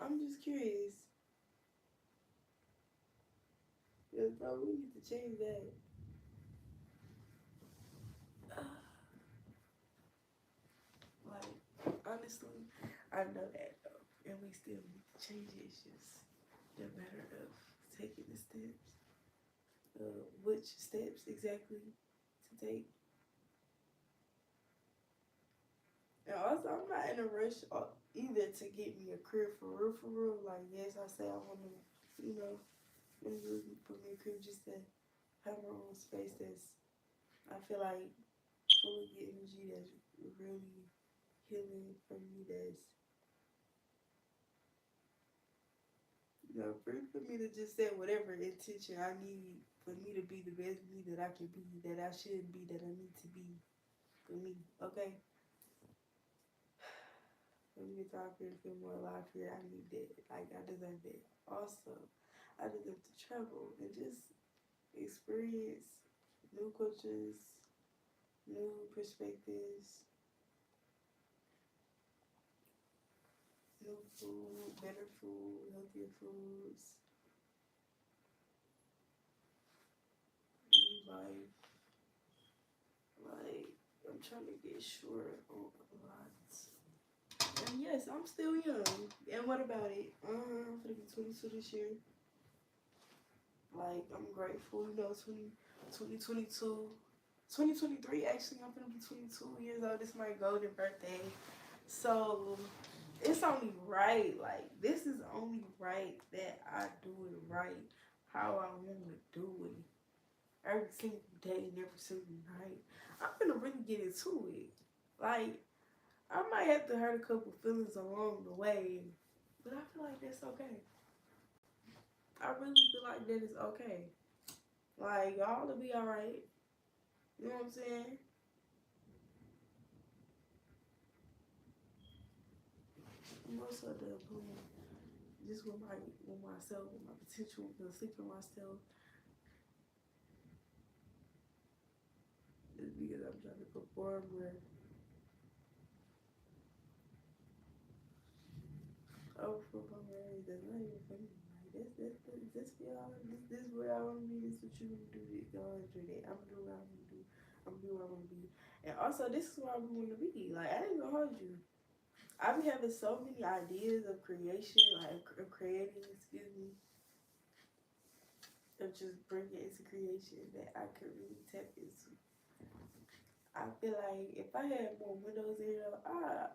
I'm just curious. Because, bro, we need to change that. Like, honestly, I know that though. And we still need to change it. It's just the matter of taking the steps. Which steps exactly to take. And also, I'm not in a rush either to get me a crib for real, for real. Like, yes, I say I want to, you know, put me a crib just to have my own space that's, I feel like, full of energy that's really healing for me. That's, for me to just set whatever intention I need for me to be the best me that I can be, that I should be, that I need to be for me. Okay? For me to talk and feel more alive here, I need that. Like, I deserve that. Also, I deserve to travel and just experience new cultures, new perspectives, new food, better food, healthier foods, new life. Like, I'm trying to get sure on a lot. And yes, I'm still young. And what about it? I'm gonna be 22 this year. Like, I'm grateful, 2022. 2023, actually, I'm gonna be 22 years old. This is my golden birthday. So, it's only right. Like, this is only right that I do it right how I want to do it. Every single day and every single night. I'm gonna really get into it. Like, I might have to hurt a couple feelings along the way, but I feel like that's okay. I really feel like that is okay. Like, y'all will be alright. You know what I'm saying? I'm also the just with myself, with my potential, with sleeping myself. It's because I'm trying to perform where for my marriage. That's not even funny. Like, this for y'all. This where I want to be. This what you want to do. Go enjoy that. I'm gonna do what I want to do. I'm gonna do what I want to be. And also, this is where I want to be. Like, I ain't gonna hold you. I be having so many ideas of creation, like of creating, excuse me, of just bringing it into creation that I could really tap into. I feel like if I had more windows in here, I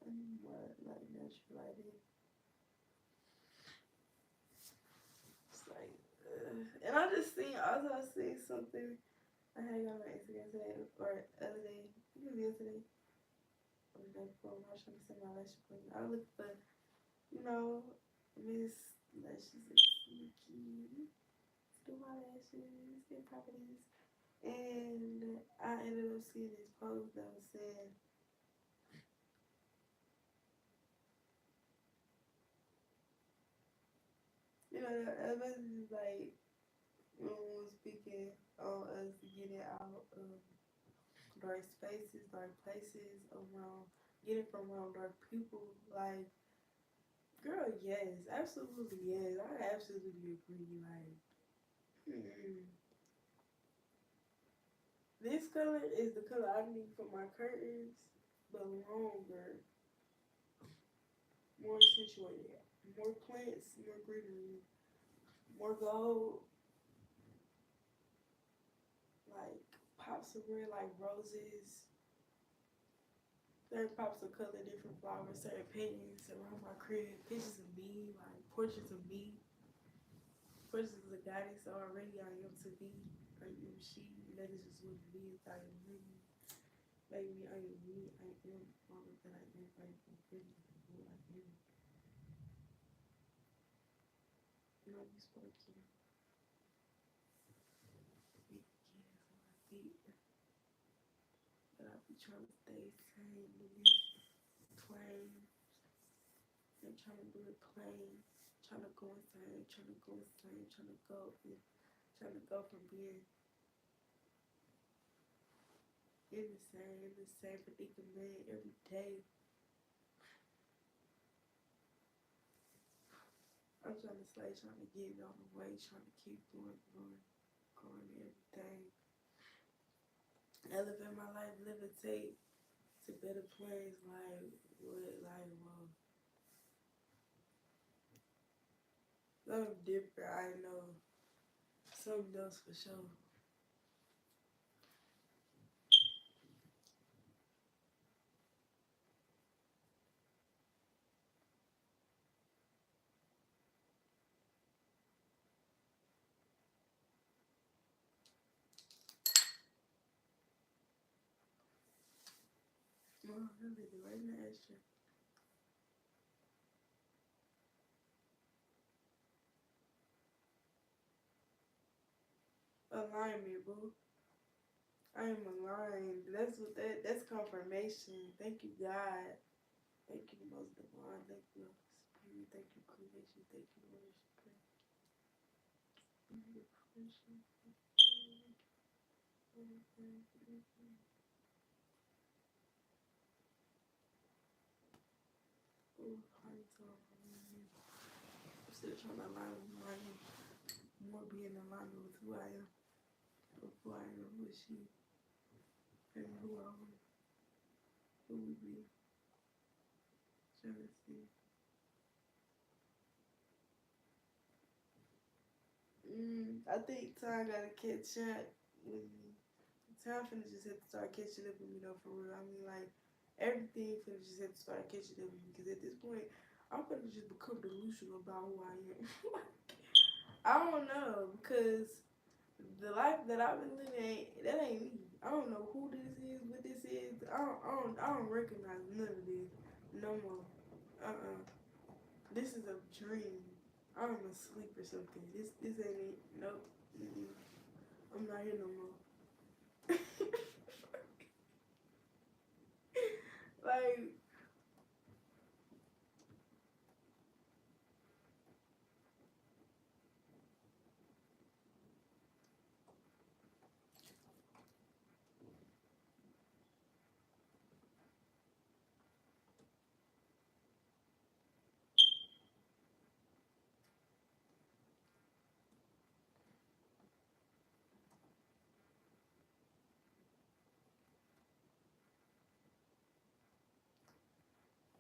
need more like natural lighting. It's like, and also I seen something I had on my Instagram today, or other day, I think it was yesterday, or the day before, when I was trying to send my lash appointment. I looked for, Miss Lashes and Sneaky to do my lashes, get properties. And I ended up seeing this post that was saying, that message is like, speaking on us getting out of dark spaces, dark places, getting from around dark people. Like, Girl, yes, absolutely, yes. I absolutely agree. Like, this color is the color I need for my curtains, but longer, more accentuated, more plants, more greenery, more gold, like pops of red, like roses. Certain pops of color, different flowers, certain paintings around my crib, pictures of me, like portraits of me, portraits of the goddess already I am to be. I am she, that is just what it is. I am me. Baby, I am me. I am all of that I am. I am pretty. Who I am. And I be Sparkin. Big kids on my feet. But I be trying to stay sane in this plane. And trying to do it plain. Trying to go insane. Trying to go insane. Trying to go. Trying to go from being in the same predicament every day. I'm trying to slay, trying to get it on the way, trying to keep going, growing everything. Elevate my life, levitate to better place, like what, like whoa. Something different, I know. Something else for sure. Oh, really, right now, Ashton. Alignment, boo. I am aligned. That's confirmation. Thank you, God. Thank you, most divine. Thank you, Spirit. Thank you, creation. Thank you, Lord. I'm still trying to align with my more being in alignment with who I am, who is she, and who I am, who we be. Trying to see. I think time gotta catch up with me. Time finna just have to start catching up with me though, for real. I mean, like, everything finna just have to start catching up with me, because at this point, I'm finna just become delusional about who I am. I don't know, because the life that I've been living, that ain't me. I don't know who this is, what this is. I don't recognize none of this no more. This is a dream. I'm asleep or something. This ain't it. Nope. I'm not here no more. Like,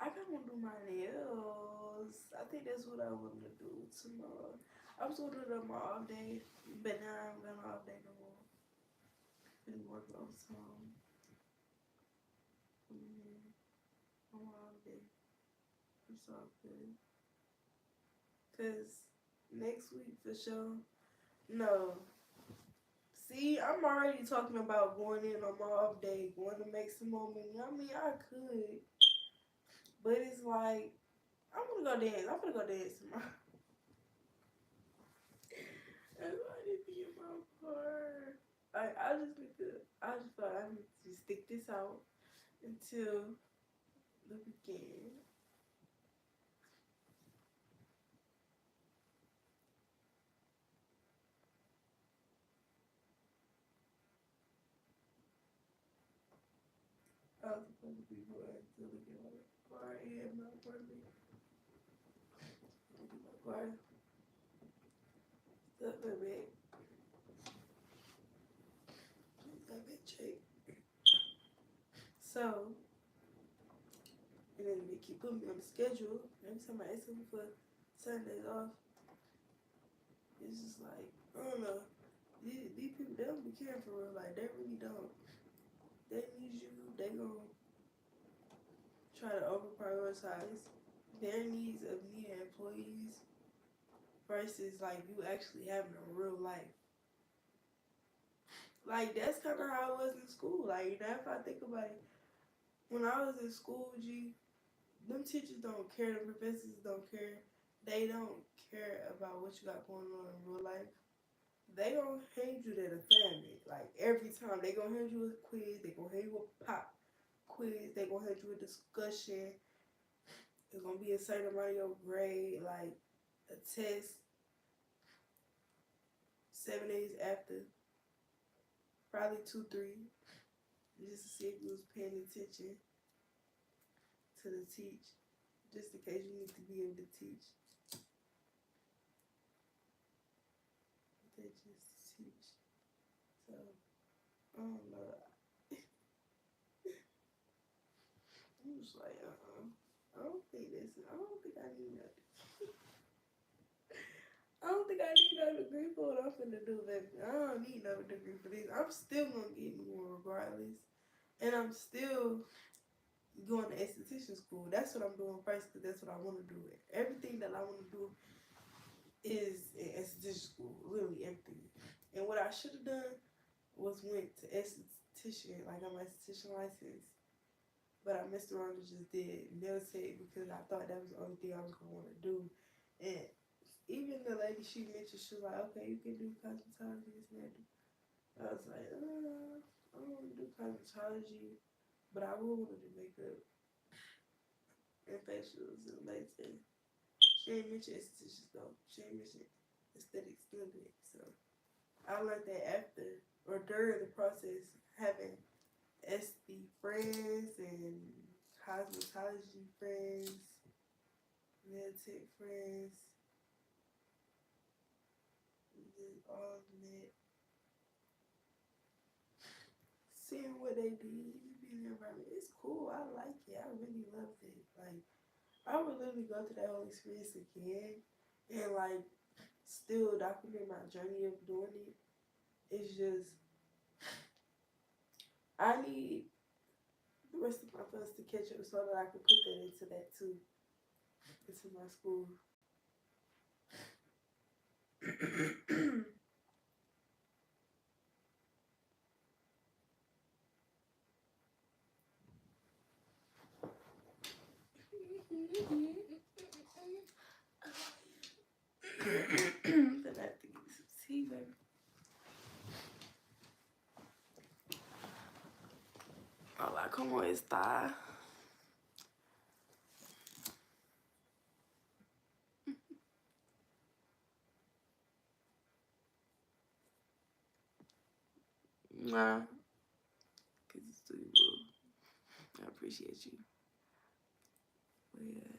I kind of want to do my nails. I think that's what I want to do tomorrow. I was going to do them all day, but now I'm going all day no more. And work on some. I'm all day. It's all good. Because next week for sure. No. See, I'm already talking about going in on my off day, going to make some more money. I mean, I could. But it's like, I'm going to go dance. I'm going to go dance tomorrow. Everybody be in my car. I just thought I need to stick this out until the weekend. I was supposed to be going to look at my car and my apartment. before the back. That back check. So, and then they keep putting me on the schedule. Every time I ask them for Sundays off, it's just like, I don't know. These people, they don't be caring for real. Like, they really don't. They need you. They gonna try to over-prioritize their needs of needing employees versus, like, you actually having a real life. Like, that's kind of how I was in school. Like, you know, if I think about it, when I was in school, them teachers don't care. The professors don't care. They don't care about what you got going on in real life. They gonna hand you that assignment. Like, every time. They gonna hand you a quiz. They gonna hand you a pop quiz. They gonna hand you a discussion. It's gonna be a certain amount of your grade. Like, a test 7 days after. Probably 2, 3. Just to see if you was paying attention to the teach. Just in case you need to be able to teach. They just teach. So, I don't know. I'm just like, I don't think I need no I don't think I need no degree for what I'm finna do, baby. I don't need no degree for this. I'm still gonna get more regardless. And I'm still going to esthetician school. That's what I'm doing first because that's what I want to do. Everything that I want to do is in esthetician school. Literally everything. And what I should have done was went to esthetician, like I'm an esthetician license. But I messed around and just did nail tech because I thought that was the only thing I was going to want to do. And even the lady she mentioned, she was like, okay, you can do cosmetology, this and that. I was like, I don't want to do cosmetology, but I will want to do makeup and facials and laser. She ain't mentioned estheticians though. She ain't mentioned aesthetics none of it. So I learned that after or during the process, having SD friends and cosmetology friends, nail tech friends, all of that. Seeing what they did, being in the environment, it's cool. I like it. I really loved it. Like, I would literally go through that whole experience again and like still document my journey of doing it. It's just I need the rest of my funds to catch up so that I can put that into that too. Into my school. Then I have to get some tea, baby. Hola, ¿cómo está? Nah, because it's too boo. I appreciate you. But yeah,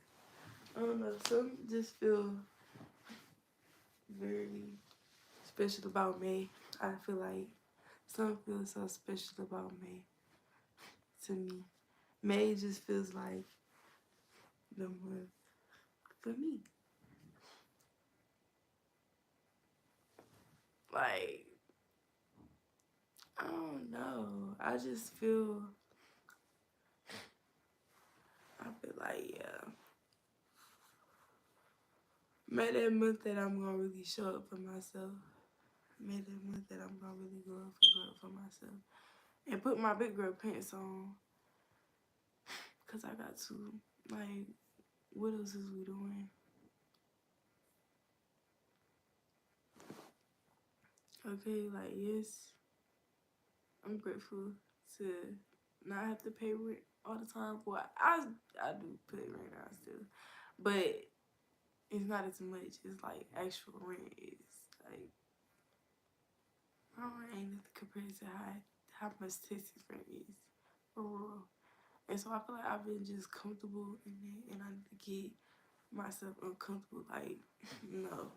I don't know. Some just feel very special about May. I feel like some feel so special about May to me. May just feels like the month for me. Like, I don't know. I just feel like, yeah. May that month that I'm gonna really show up for myself. May that month that I'm gonna really grow up for myself. And put my big girl pants on. Cause I got to. Like, what else is we doing? Okay, like, yes, I'm grateful to not have to pay rent all the time. Well, I do pay rent now still, but it's not as much as like actual rent is. Like, my rent ain't nothing compared to how much Texas rent is for real. And so I feel like I've been just comfortable in it, and I need to get myself uncomfortable. Like, no.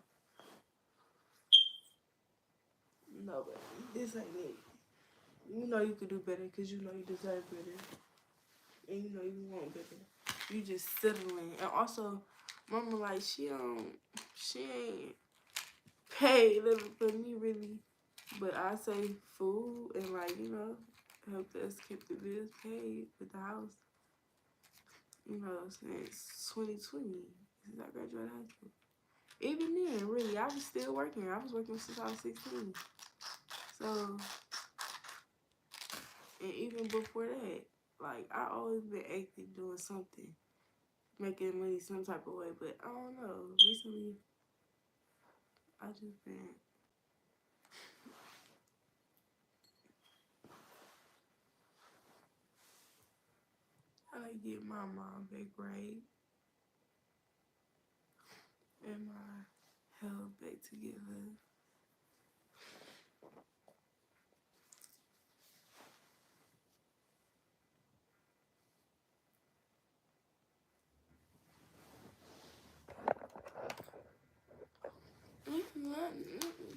No, baby. This ain't it. You know you could do better because you know you deserve better. And you know you want better. You just settling. And also, mama, like, she ain't paid little for me, really. But I say food and, like, you know, helped us keep the bills paid with the house. You know, since 2020, since I graduated high school. Even then, really, I was still working. I was working since I was 16. So, and even before that, like, I always been active doing something, making money some type of way. But I don't know. Recently, I just been. I like get my mom back right and my health back together.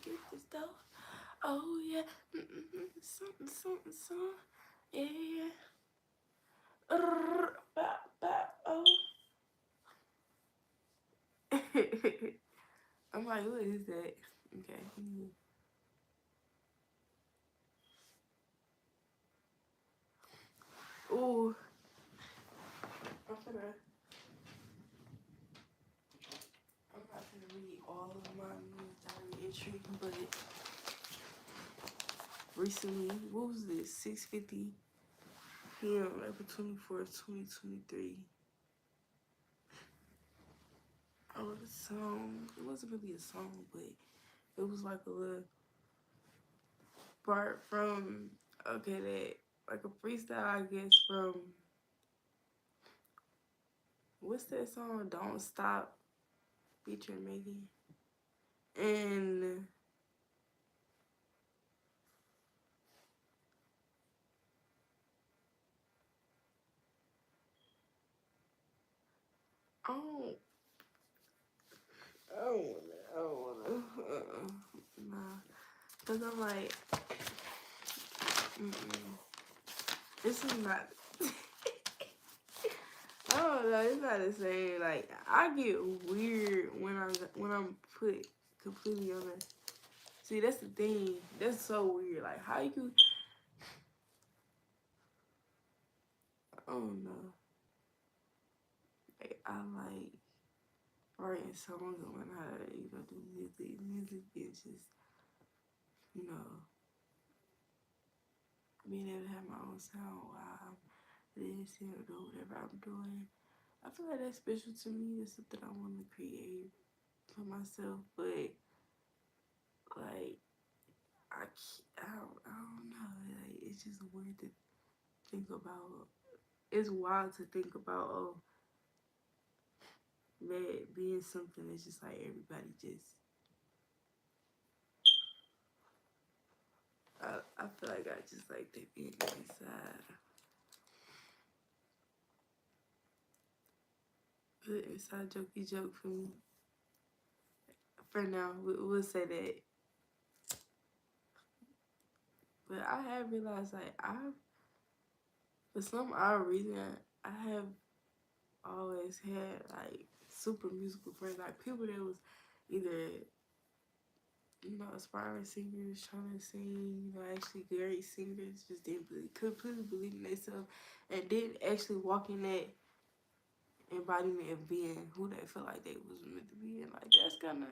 Get this stuff. Oh yeah, something, something, something. Yeah. Oh. I'm like, what is that? Okay. Ooh. I'm not gonna read all of my news diary entry, but recently, what was this? 6:50 p.m. April 24th, 2023. I wrote a song. It wasn't really a song, but it was like a little part from that like a freestyle, I guess, from what's that song? Don't Stop featuring Megan. And I don't wanna. Nah, cause I'm like, this is not. I don't know. It's not the same. Like I get weird when I'm put completely on it. See, that's the thing. That's so weird. Like how you. I don't know. Like, I like writing songs and learn how to do music. Music is just being able to have my own sound while I'm listening or doing whatever I'm doing. I feel like that's special to me. It's something I want to create for myself, but like I don't know. Like it's just weird to think about. It's wild to think about. Oh, that being something that's just like everybody just. I feel like I just like that being inside. The inside jokey joke for me. For now, we'll say that. But I have realized, like, for some odd reason, I have always had, like, super musical friends. Like, people that was either, aspiring singers trying to sing, actually great singers, just didn't completely believe in themselves and didn't actually walk in that embodiment of being who they felt like they was meant to be. And, like, that's kind of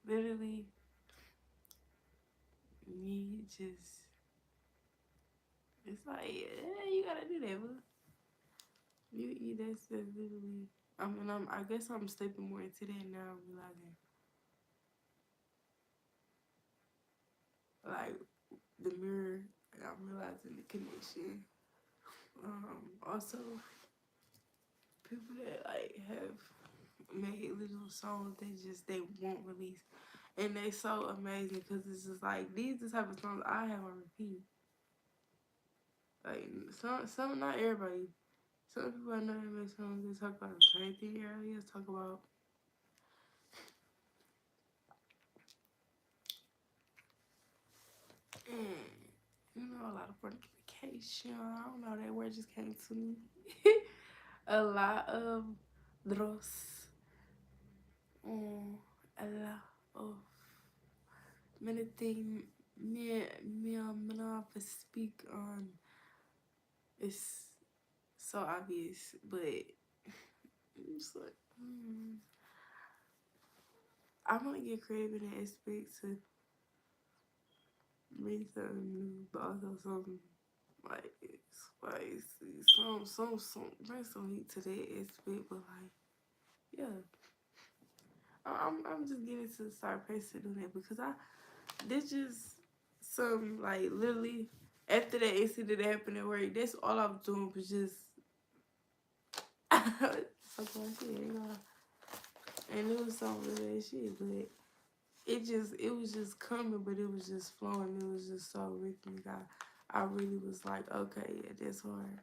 literally me just, it's like, yeah, you gotta do that, but that's literally, I guess I'm stepping more into that now, realizing, like, the mirror, and I'm realizing the connection. Also, people that, like, have made little songs they won't release. And they so amazing because it's just like, these the type of songs I have on repeat. Like, some not everybody, Some people I know that make songs, they talk about the same thing earlier. Talk about a lot of fornication. I don't know, that word just came to me. A lot of dross. A lot of many things me not to speak on. It's so obvious, but it's like I want to get creative in that aspect to bring something new, but also something like spicy, some bring some heat to that aspect. But like, yeah, I'm just getting to start pressing on that because this just some like literally after that incident that happened at work. That's all I was doing was just fucking shit, you know. And it was some real shit, but it was just coming, but it was just flowing. It was just so rhythmic. I really was like, okay, yeah, that's hard.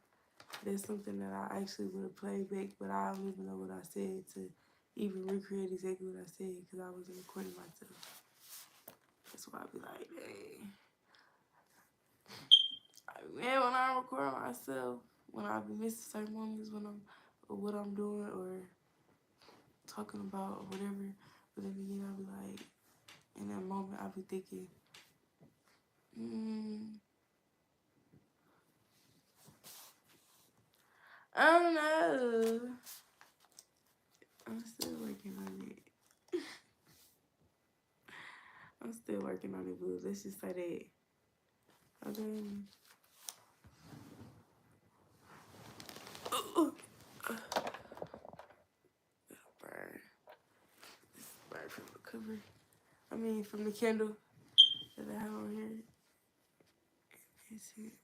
That's something that I actually would have played back, but I don't even know what I said to even recreate exactly what I said because I wasn't recording myself. That's why I be like, dang. Man, when I record myself, when I be missing certain moments when or what I'm doing or talking about or whatever, but then again, I be like, in that moment, I be thinking, I don't know. I'm still working on it. I'm still working on it, boo. Let's just say that. Okay. It'll burn. This burn from the cover. I mean, from the candle that I have on here. That's it.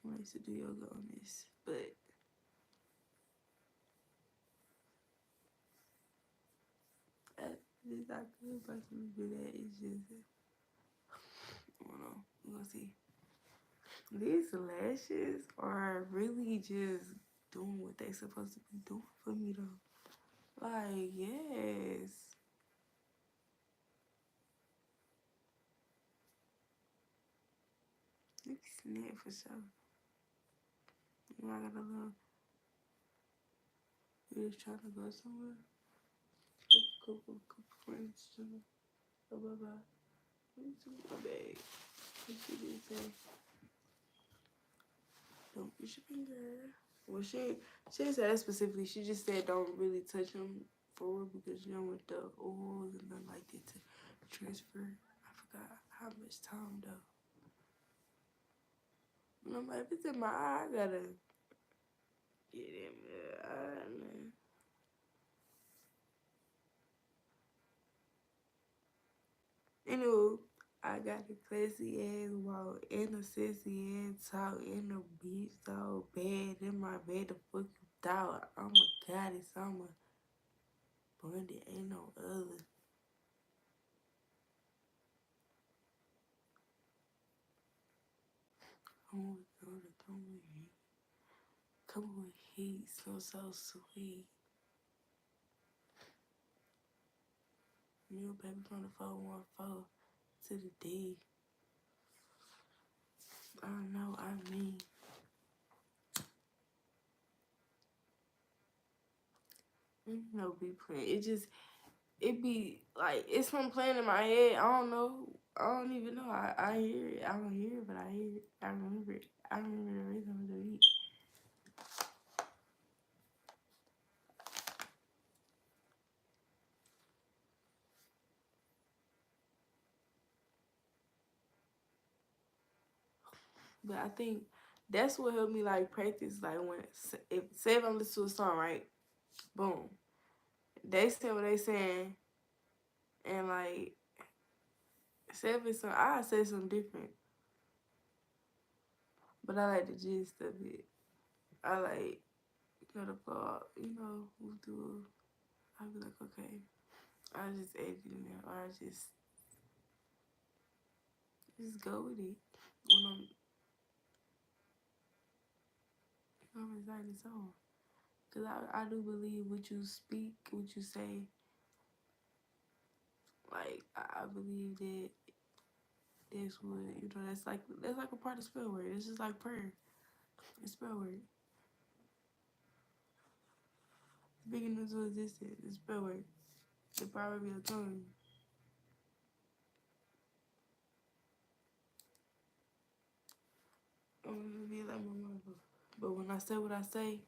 I used to do yoga on this, but it's not good possibly do that. It's just, I don't know. We're gonna see. These lashes are really just doing what they supposed to be doing for me though. Like, yes. You can snap for sure. You know, I got a little, you just trying to go somewhere. Couple friends to blah blah blah. Let me see my bag. What she did say? Don't push your finger. Well, she didn't say that specifically. She just said don't really touch them forward because you don't want the oils and nothing like that to transfer. I forgot how much time though. And I'm like, if it's in my eye, I gotta get in the eye. Anywho, I got a classy ass walk and a sassy ass talk and a bitch so bad in my bed the fuck you thought. I'm a goddess, I'm a Bundy, ain't no other. Oh my god, come with me. Come with heat, so sweet. New baby from the 414 to the D. I know, I mean. No, be playing. It be like, it's from playing in my head. I don't know. I don't even know. I hear it. I don't hear it, but I hear it. I remember it. I remember the rhythm of the beat. But I think that's what helped me like practice. Like when, say if I'm listening to a song, right? Boom. They say what they saying, and like, say if it's something, I say something different. But I like the gist of it. I like, the flow, move through. I'll be like, okay. I just edit it in there, or I just go with it when I'm I'm reciting the song. Because I do believe what you speak, what you say, like, I believe that that's what, you know, that's like a part of spell word. It's just like prayer. It's spell word. Speaking into existence, it's spell word. The power of your tongue. I'm gonna be like my mother. But when I say what I say,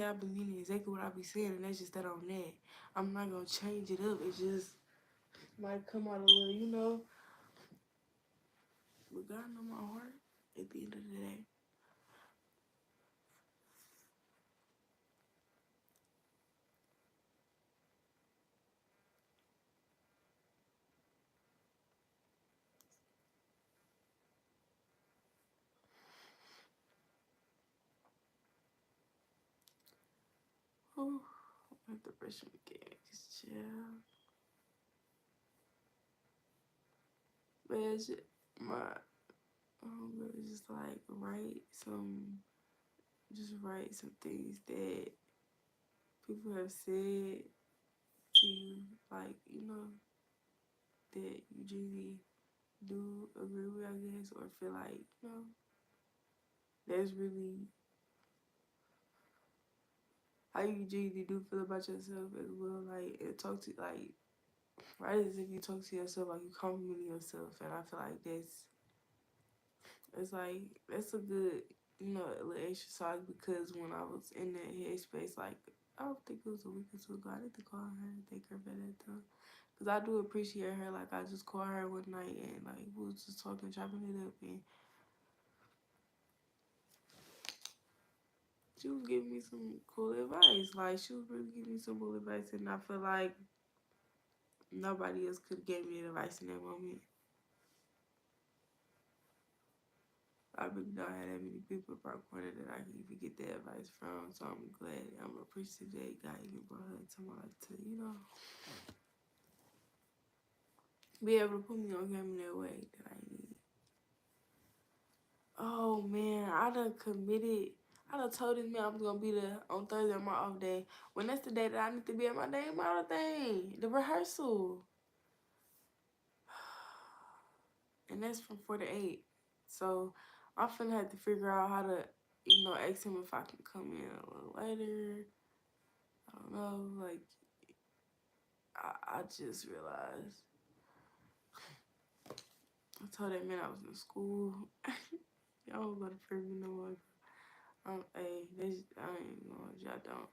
I be meaning exactly what I be saying, and that's just that on that. I'm not gonna change it up. It just might come out a little, you know. But God know my heart at the end of the day. Oh, I have to brush him again. Just chill. But it's just, my it's just like write some things that people have said to you, like, you know, that you genuinely do agree with, I guess, or feel like, you know, that's really how you genuinely do feel about yourself as well. Like, and talk to, like, right as if you talk to yourself, like you compliment yourself. And I feel like it's like, that's a good, you know, little exercise, because when I was in that headspace, like, I don't think it was a week or two ago, I need to call her and thank her for that though. Because I do appreciate her. Like, I just called her one night and, like, we was just talking, chopping it up, and she was giving me some cool advice. Like, she was really giving me some cool advice, and I feel like nobody else could have gave me advice in that moment. I really don't have that many people around the corner that I can even get that advice from. So I'm glad, I'm appreciative that God even brought her into my life to, you know, be able to put me on camera in that way that I need. Oh man, I done committed. I done told this man I was gonna be there on Thursday on my off day. When that's the day that I need to be at my dang model thing, the rehearsal. And that's from 4 to 8. So I'm finna have to figure out how to, you know, ask him if I can come in a little later. I don't know, like, I just realized. I told that man I was in school. Y'all don't go to prison no more. Hey, I ain't going, y'all don't.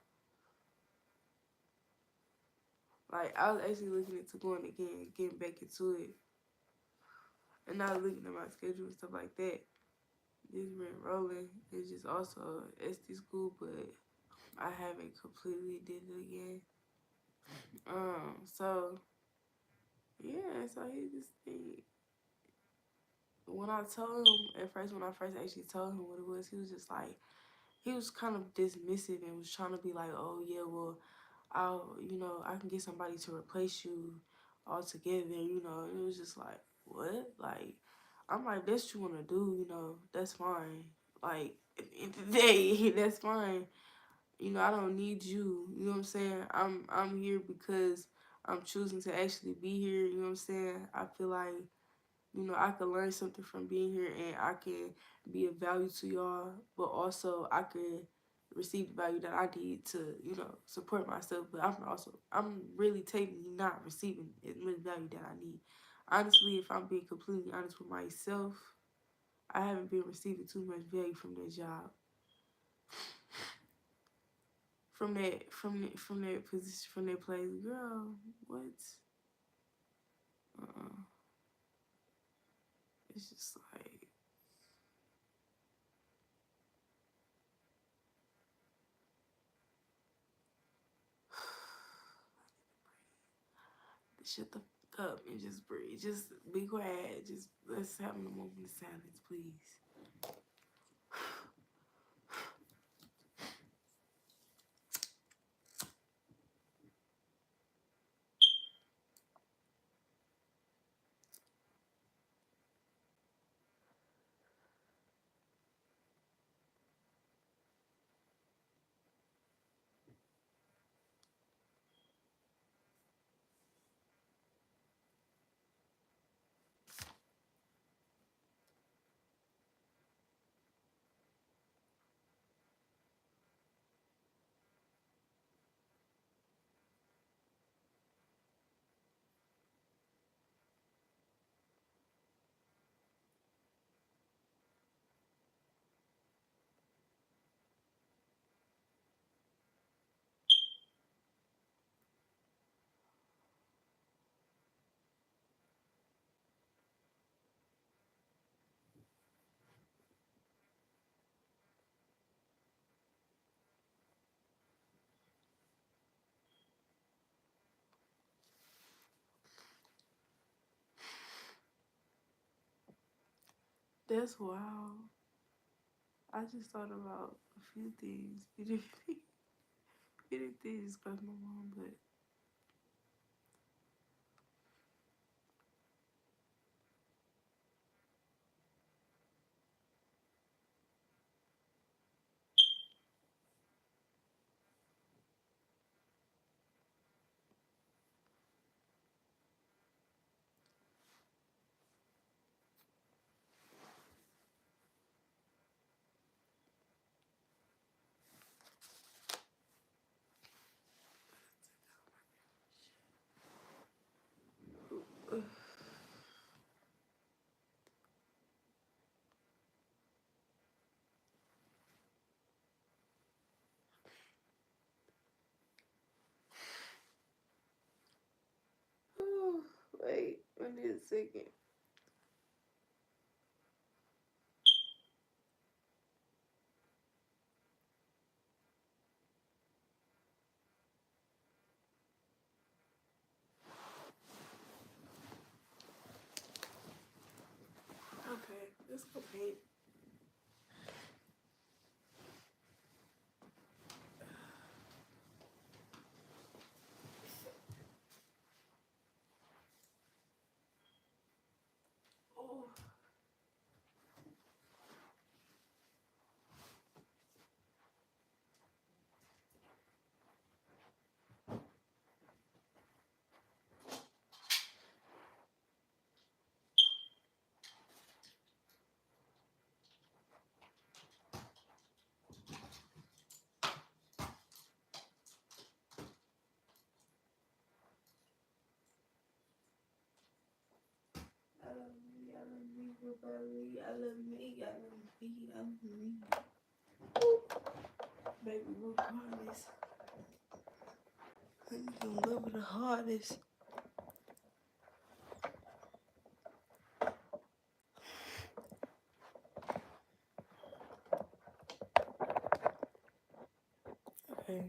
Like, I was actually looking into going again, getting back into it. And not looking at my schedule and stuff like that. Just been rolling. It's just also SD school, but I haven't completely did it again. So yeah, so he just think, when I told him at first, when I first actually told him what it was, he was just like, he was kind of dismissive and was trying to be like, oh yeah, well, you know, I can get somebody to replace you altogether, you know. And it was just like, what? Like, I'm like, that's what you want to do, you know, that's fine. Like, at the end of the day, that's fine. You know, I don't need you. You know what I'm saying? I'm here because I'm choosing to actually be here. You know what I'm saying? I feel like, you know, I could learn something from being here, and I can be of value to y'all, but also I can receive the value that I need to, you know, support myself. But I'm really technically not receiving as much value that I need. Honestly, if I'm being completely honest with myself, I haven't been receiving too much value from that job. From that position, from that place. Girl, what? It's just like, shut the fuck up and just breathe. Just be quiet. Just let's have a moment of silence, please. That's wild. I just thought about a few things. It things cause my mom, but wait, I need a second. Okay, let's go paint. Oh. I love me, I love me, everybody. I love me, I love me, I love me. Baby, regardless. I'm gonna love it the hardest. Okay.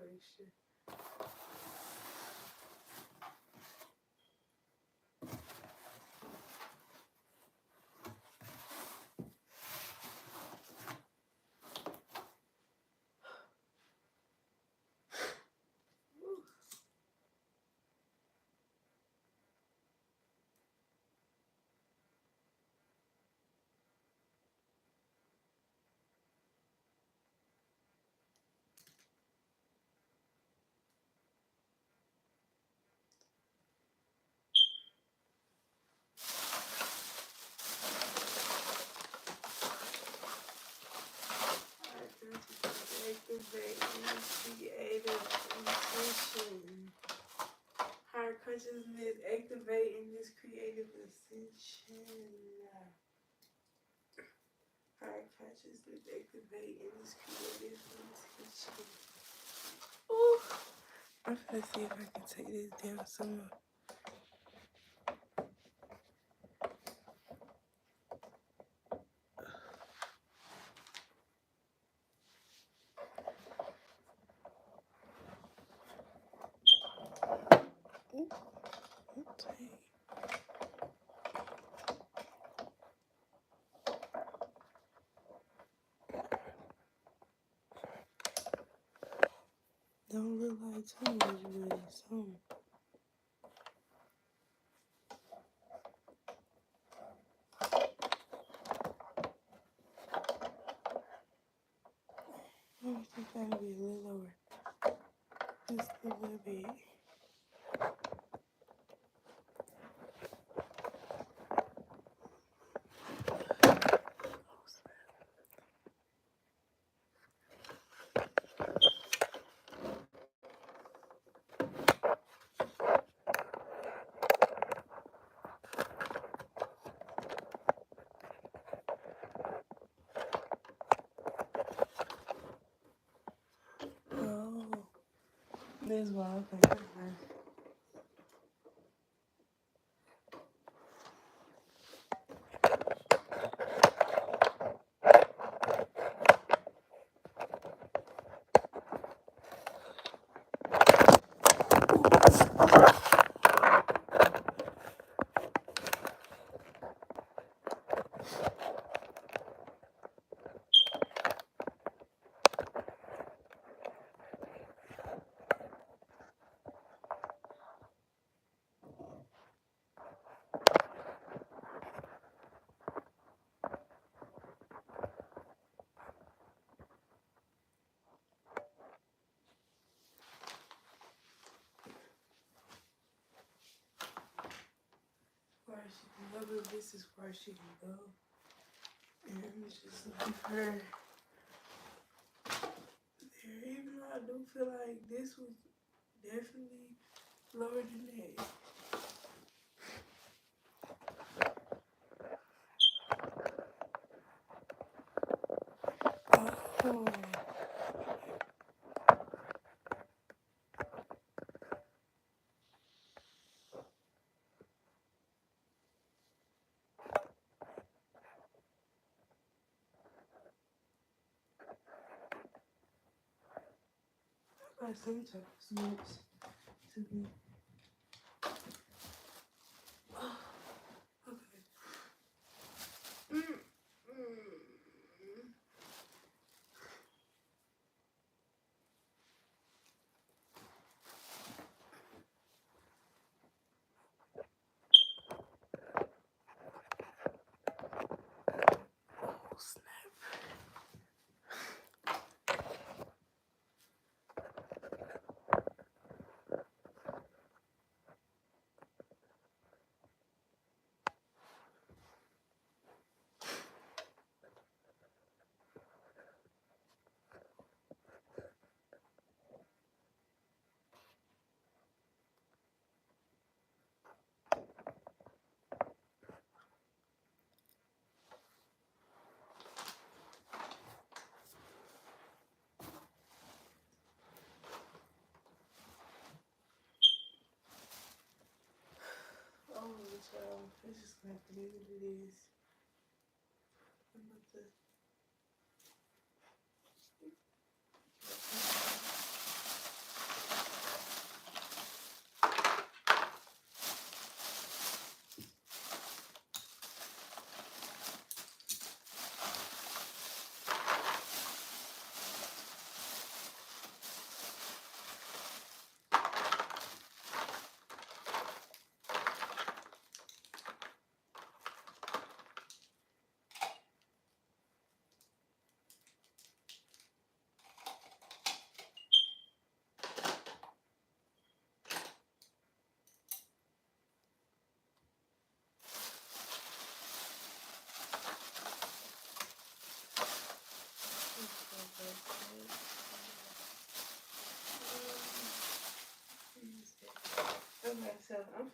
moisture. Activate creative intention. Higher consciousness activating this creative ascension. Higher consciousness activating this creative intention. Ooh. I'm gonna see if I can take this down somewhere. Don't look like too much really some. I think that'll be a little lower. Just a little bit. Oh, this one, okay. Where she can go, this is where she can go. And I'm just looking for her there. Even though I do feel like this was definitely lower than that. Oh. Got some type of smokes to me. Okay. Oh, snap. Oh, child. It's just gonna have to be what it is. I'm about to.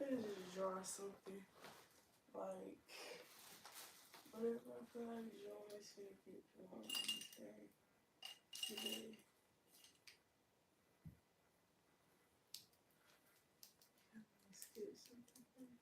finna just draw something. Like, whatever I feel like drawing, let's see if it draws today. Let's get something first.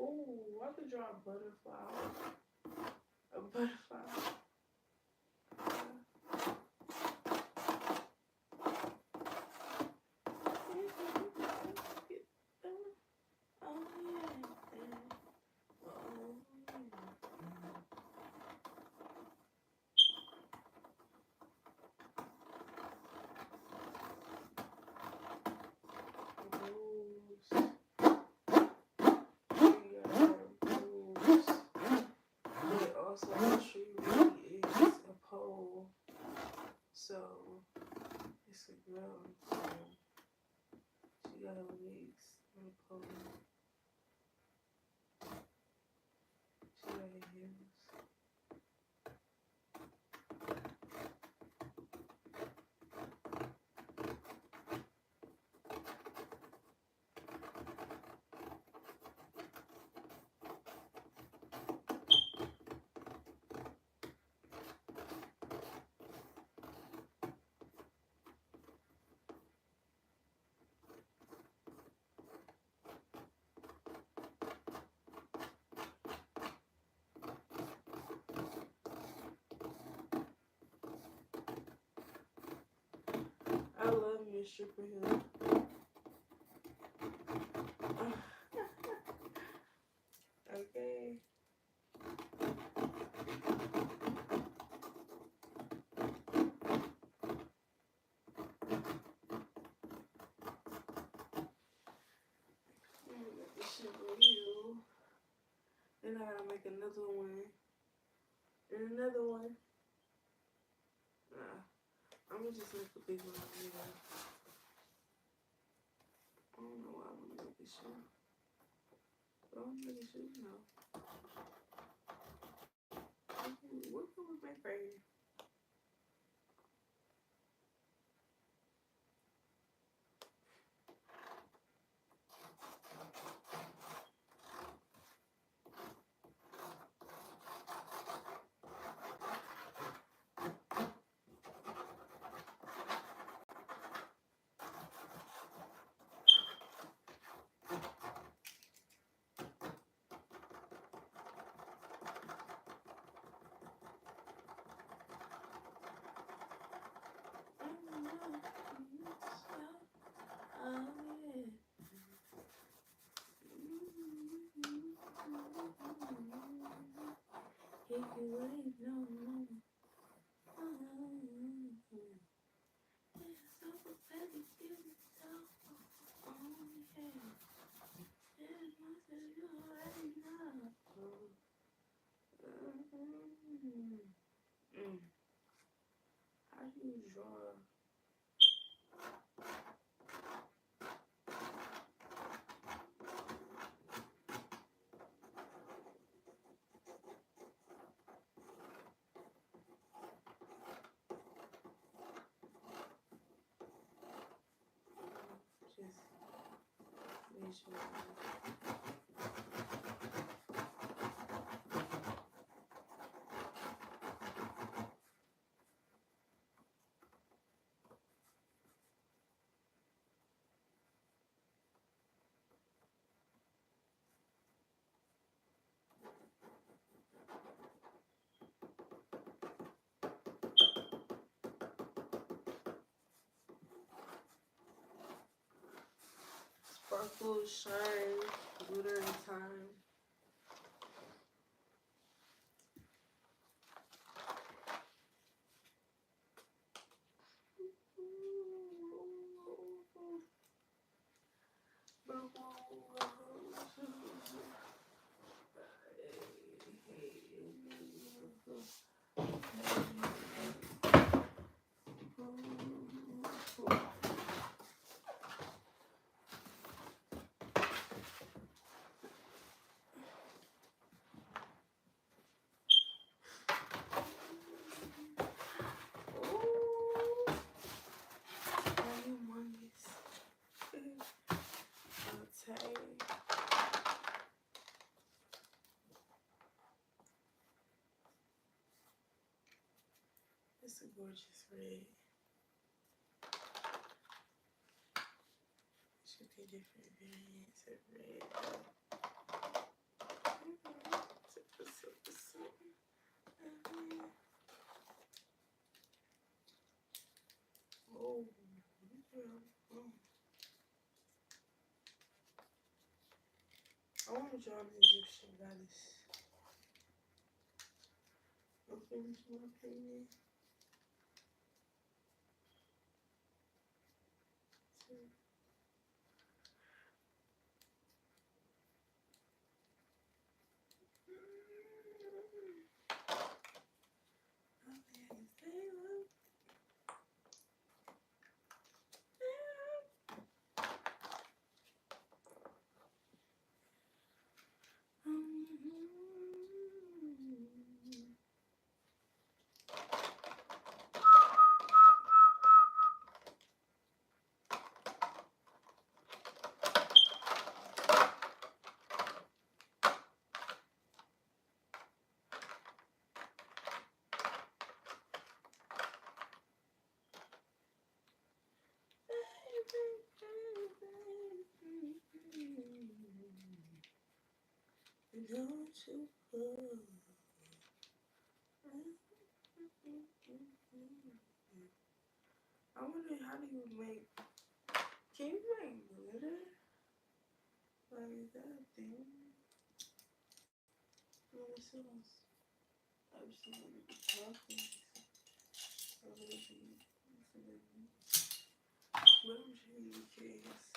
Oh, I could draw a butterfly. A butterfly. So the tree really is a pole. So it's a girl. She got her legs on a pole. She got her heels. I love me a stripper heel. Okay. This shit real. Then I gotta make another one. And another one. Nah. I'm gonna just make a big one over here. I don't know why I wanna make this shit. But I'm gonna make this shit, no. What can we make right here? If you ain't no more, it's so pathetic, you know. There's nothing you already know. How do you draw? Just make sure. full shine, glitter in time. It's a gorgeous red. Should be different variants of red. Oh, I want to draw an Egyptian goddess. I'll finish my painting. Don't you go. I wonder how do you make, can you make glitter? Like, is that a thing? No, it's else. Absolutely talking. But I'm sure you curious.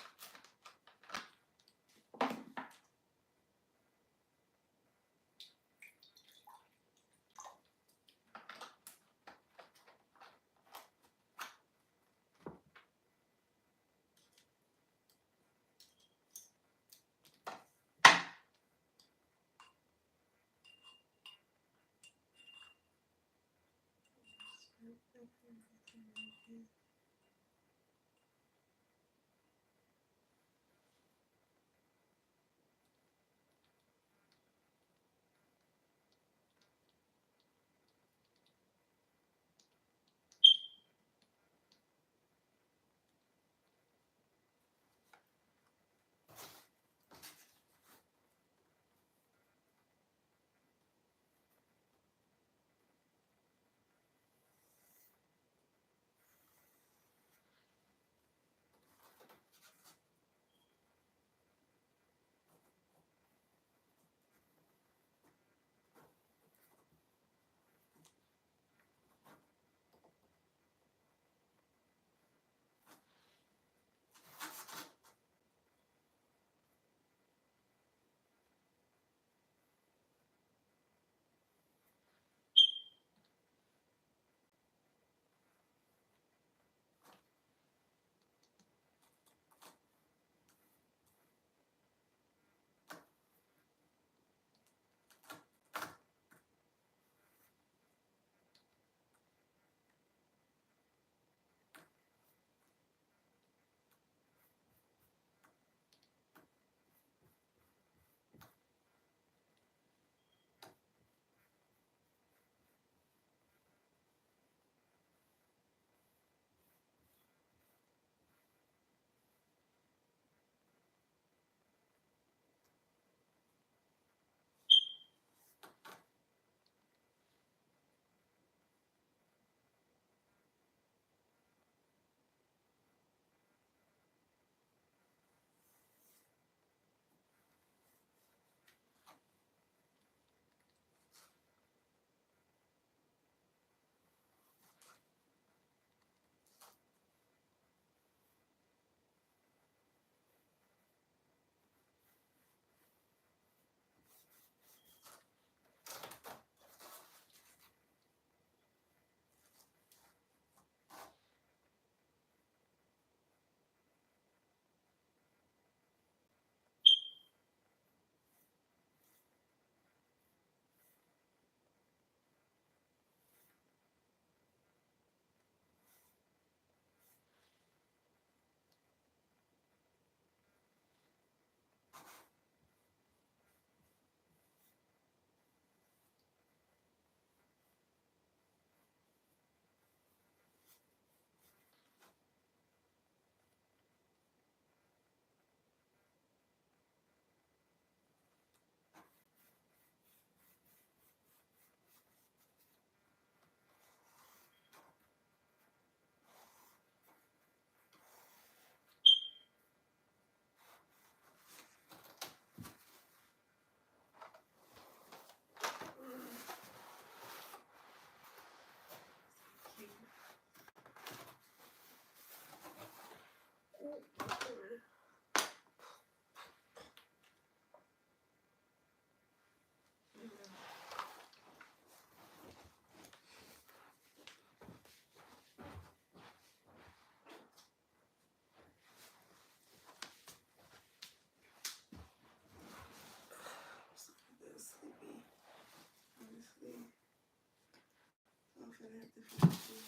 gonna have to finish this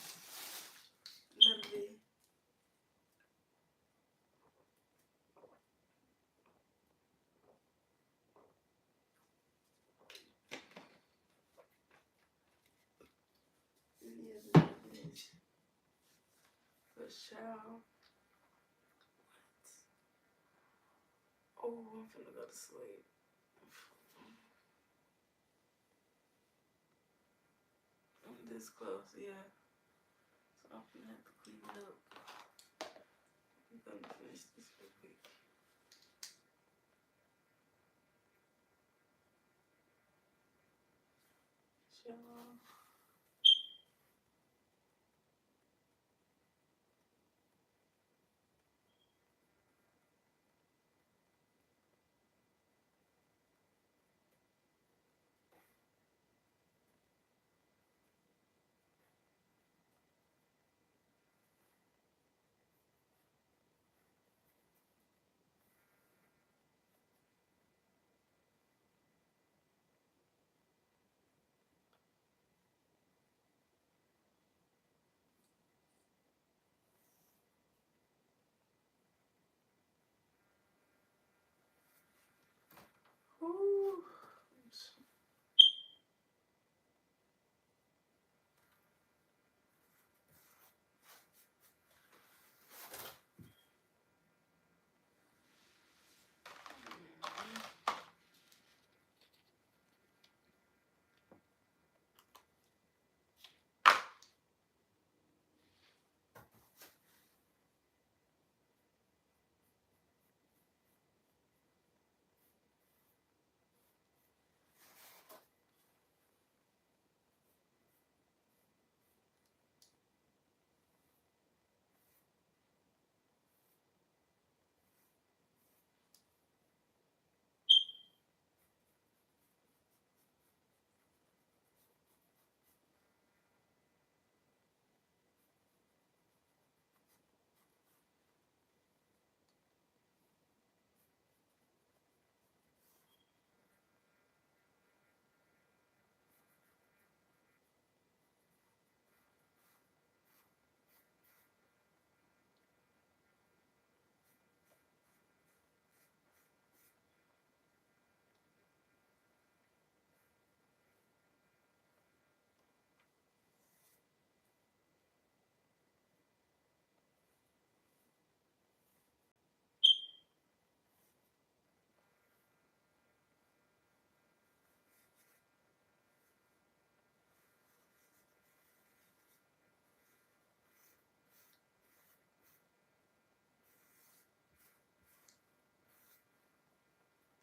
another day. Any other days? For sure. Oh, I'm finna go to sleep. I'm this close, yeah. So I'm gonna have to clean it up. I'm gonna finish this real quick. Shalom. Ooh.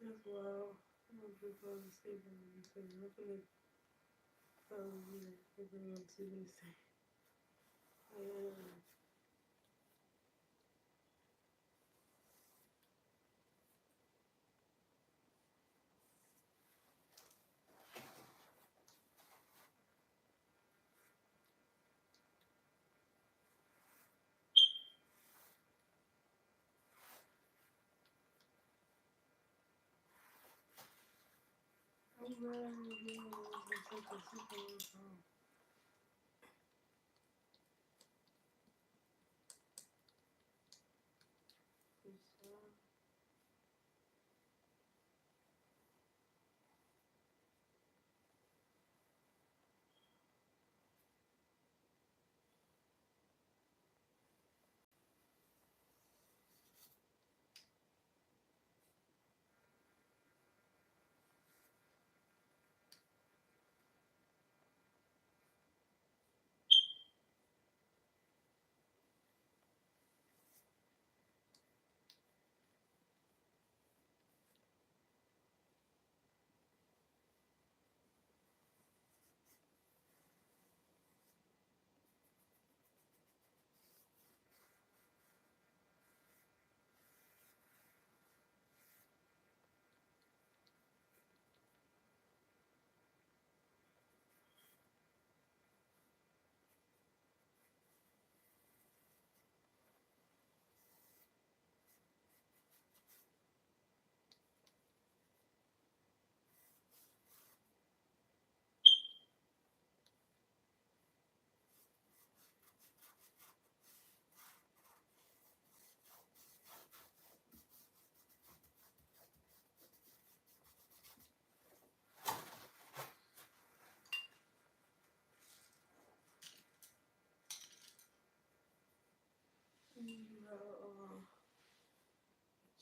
That's wild. I'm gonna be falling asleep on everything. I'm gonna bring up to this thing. Yeah. I'm glad I'm doing this. It's such a super long time.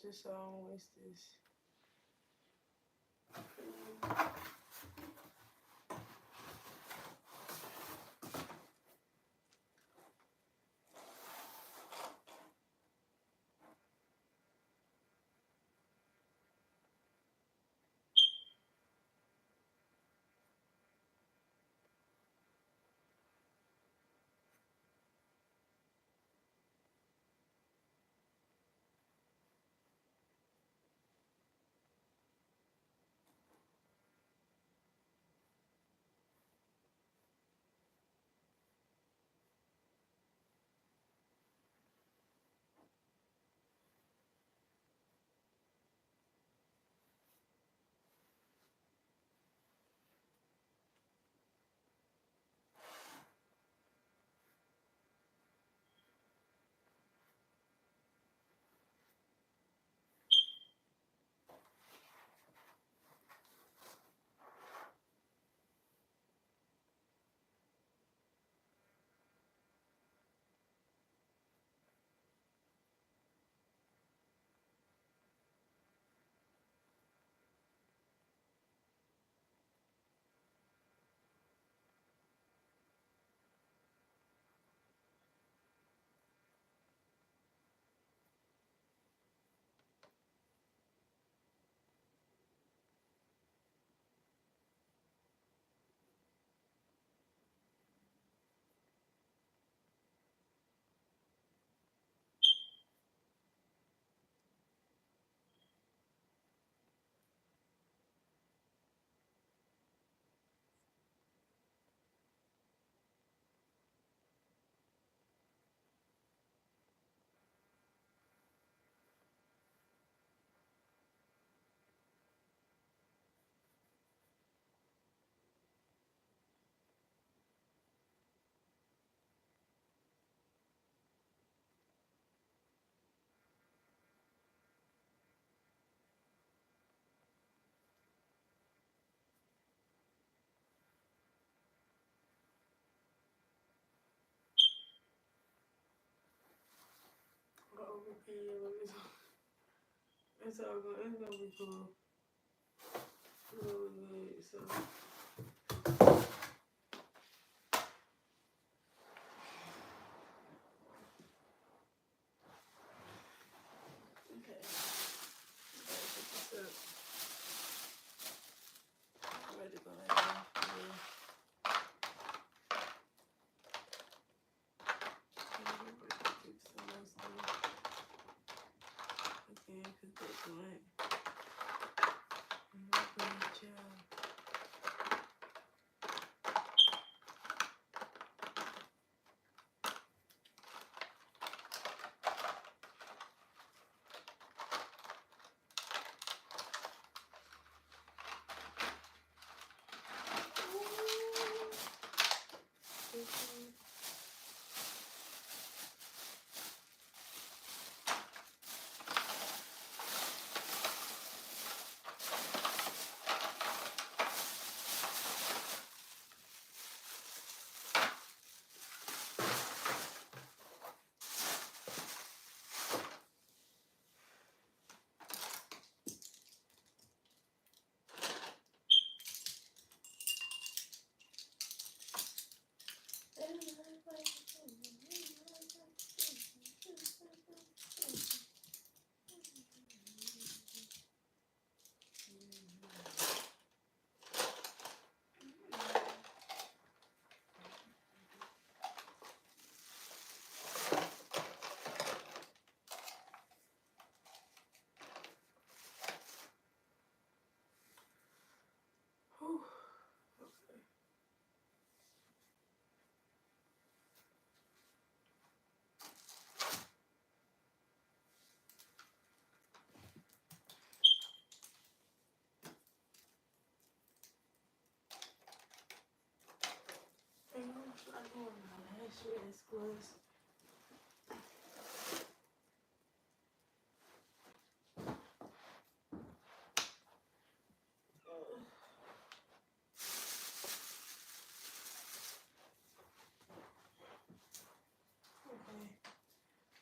Just so I don't waste this. It's all good. It's gonna be cool. It's gonna be good. So. Okay. I'm ready to go ahead. Okay, cook that joint.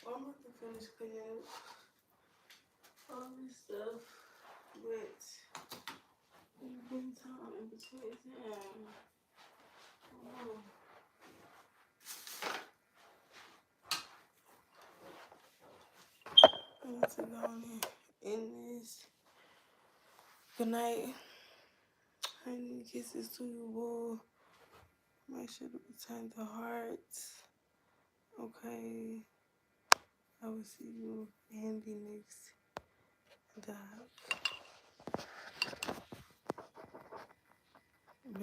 I'm about to finish cleaning up. stuff, but you bring time in between time. I need to go on and end this. Good night. Honey, kisses to you, boo. Make sure to return the hearts. Okay. I will see you in the next dive.